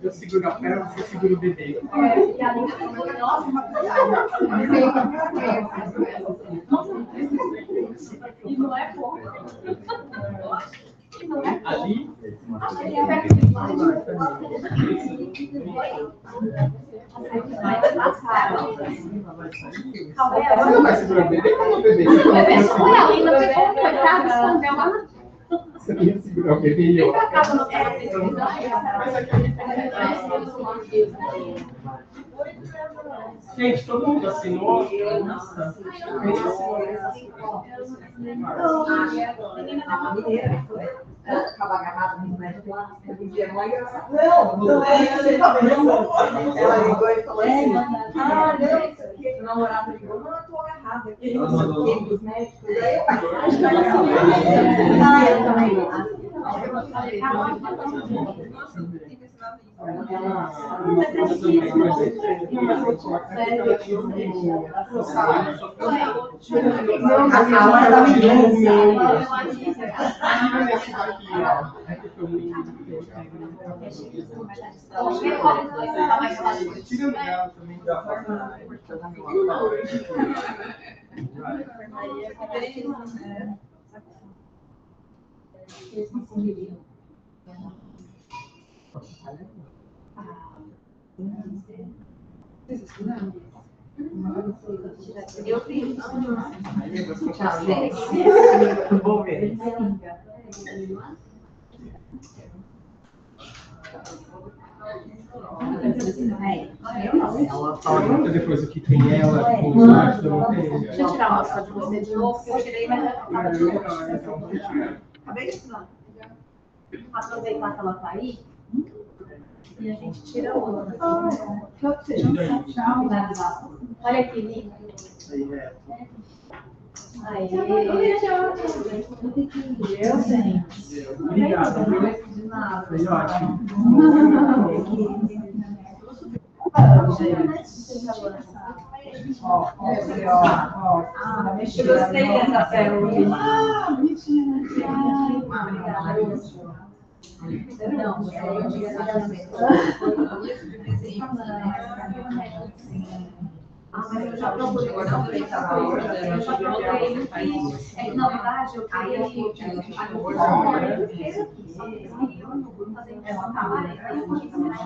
Eu seguro a perna, você segura o bebê. E não é pouco. Ali? Você vai segurar o bebê ou o bebê? Você ia segurar o bebê e eu. Gente, todo mundo assinou? Nossa. Ficava agarrada no médico lá, eu dizia, não é engraçado. Não é, você tá vendo? Ela ligou e falou assim, não, o namorado ligou, não, eu tô agarrada aqui, não sei o que, dos médicos. Aí eu acho que eu também. Eu vi. Vou ver. Ela fala depois o que tem ela, Deixa eu tirar uma foto de você de novo, que eu tirei, mas Acabei de assinar. Aproveitar que ela tá aí. E a gente tira outra. Olha aqui, linda. Aí. Eu, gente. Obrigado. De nada. Foi ótimo. Eu gostei dessa célula. Ah, mas eu já procurei, eu já procurei, é que na verdade eu queria a hora inteira aqui, só que eu não vou fazer isso na parede, eu vou ensinar a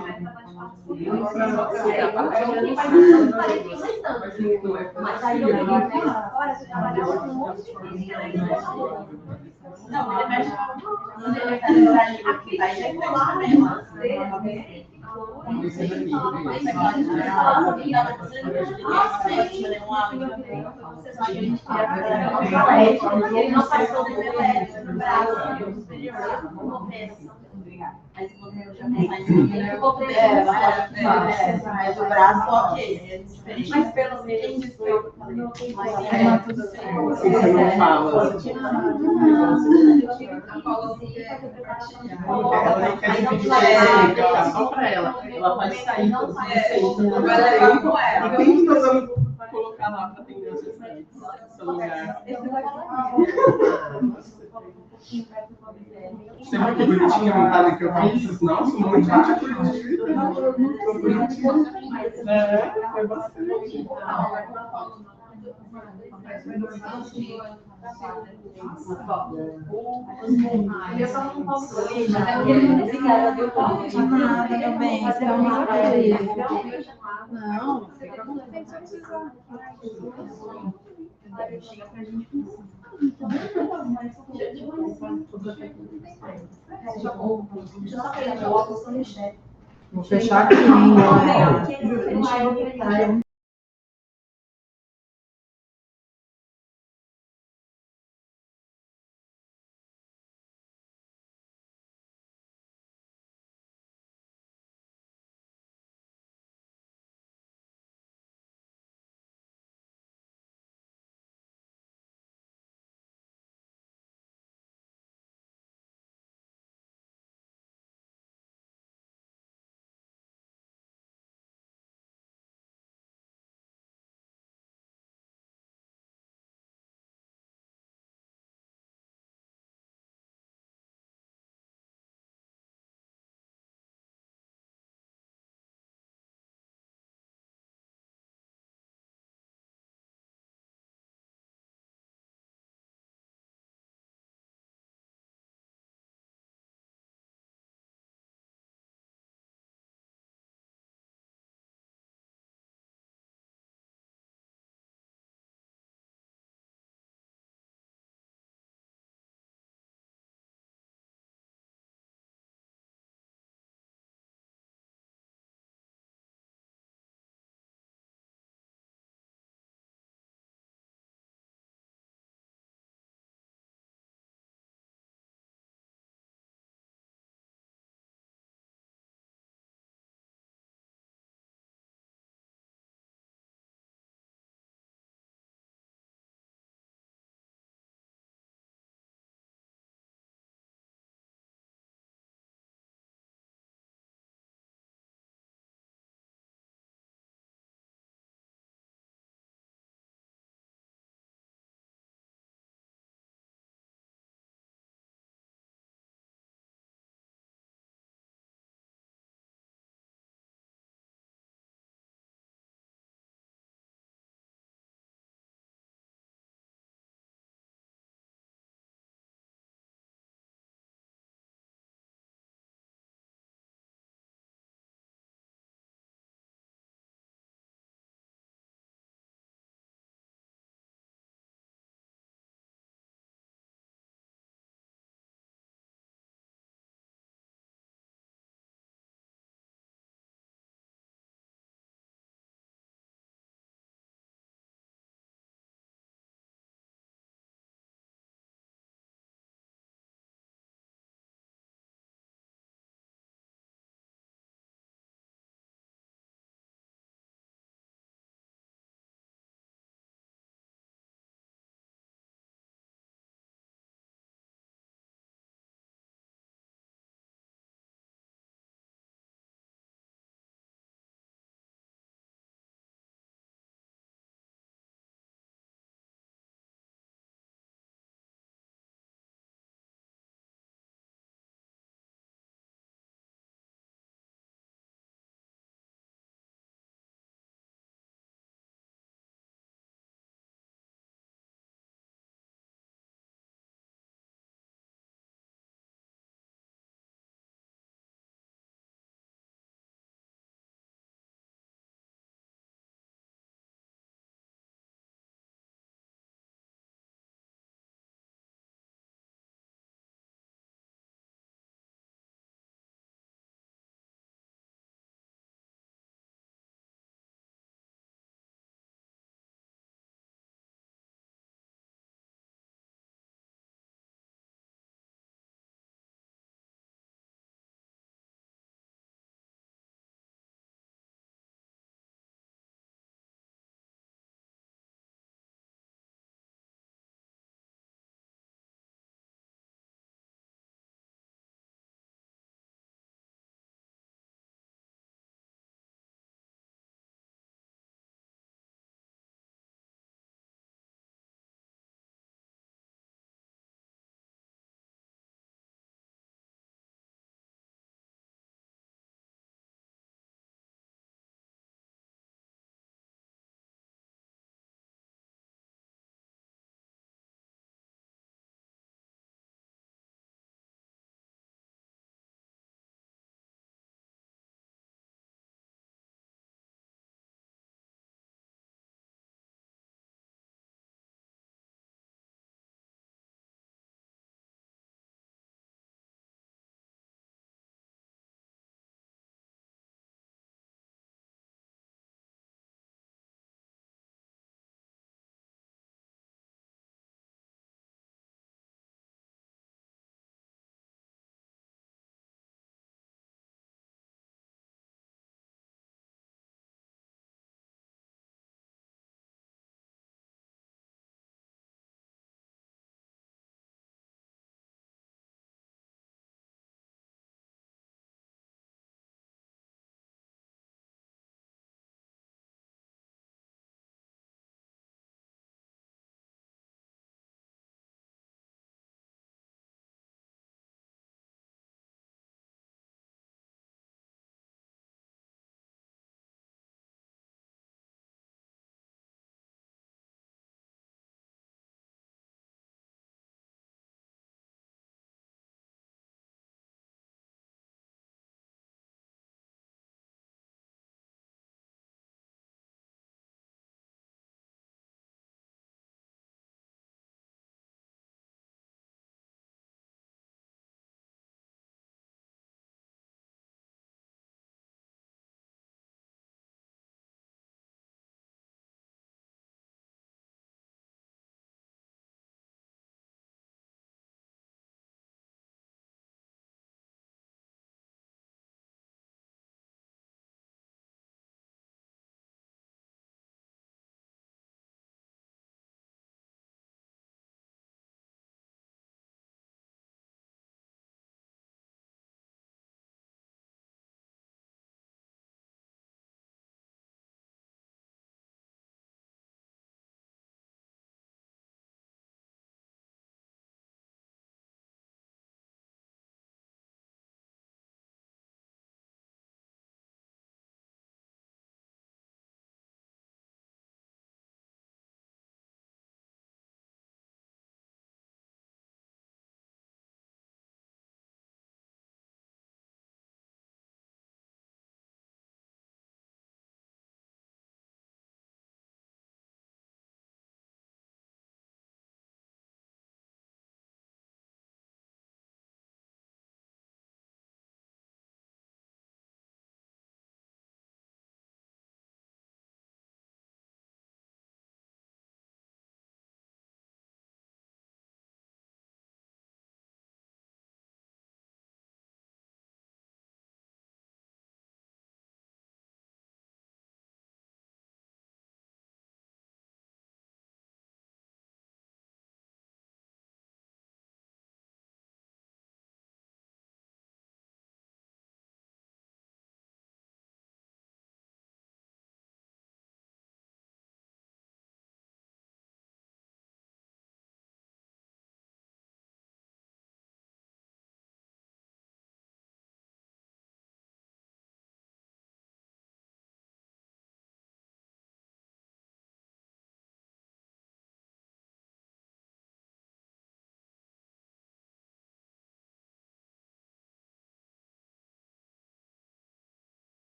mas aí eu agora você trabalha com um monte de coisa. Não, ele mexe com aqui, vai regular mesmo. Ele não faz todo o elétrico no braço superior, no peso. Mas o braço, ok, é diferente. Mas pelo menos isso foi tudo certo. Você não fala. Ela não quer dividir só pra ela. Ela pode sair com você. Vai levar com ela. E quem que nós vamos colocar lá para atender os restantes? Seu lugar. Você viu que bonitinha a montada que eu fiz? Nossa, um monte de gente curtiu. Foi bastante. Eu só não posso ir, mas é que ele não obrigada, viu? Nada, meu bem, você é uma amiga. Não, fica com tempo se precisar. Vou fechar aqui, hein?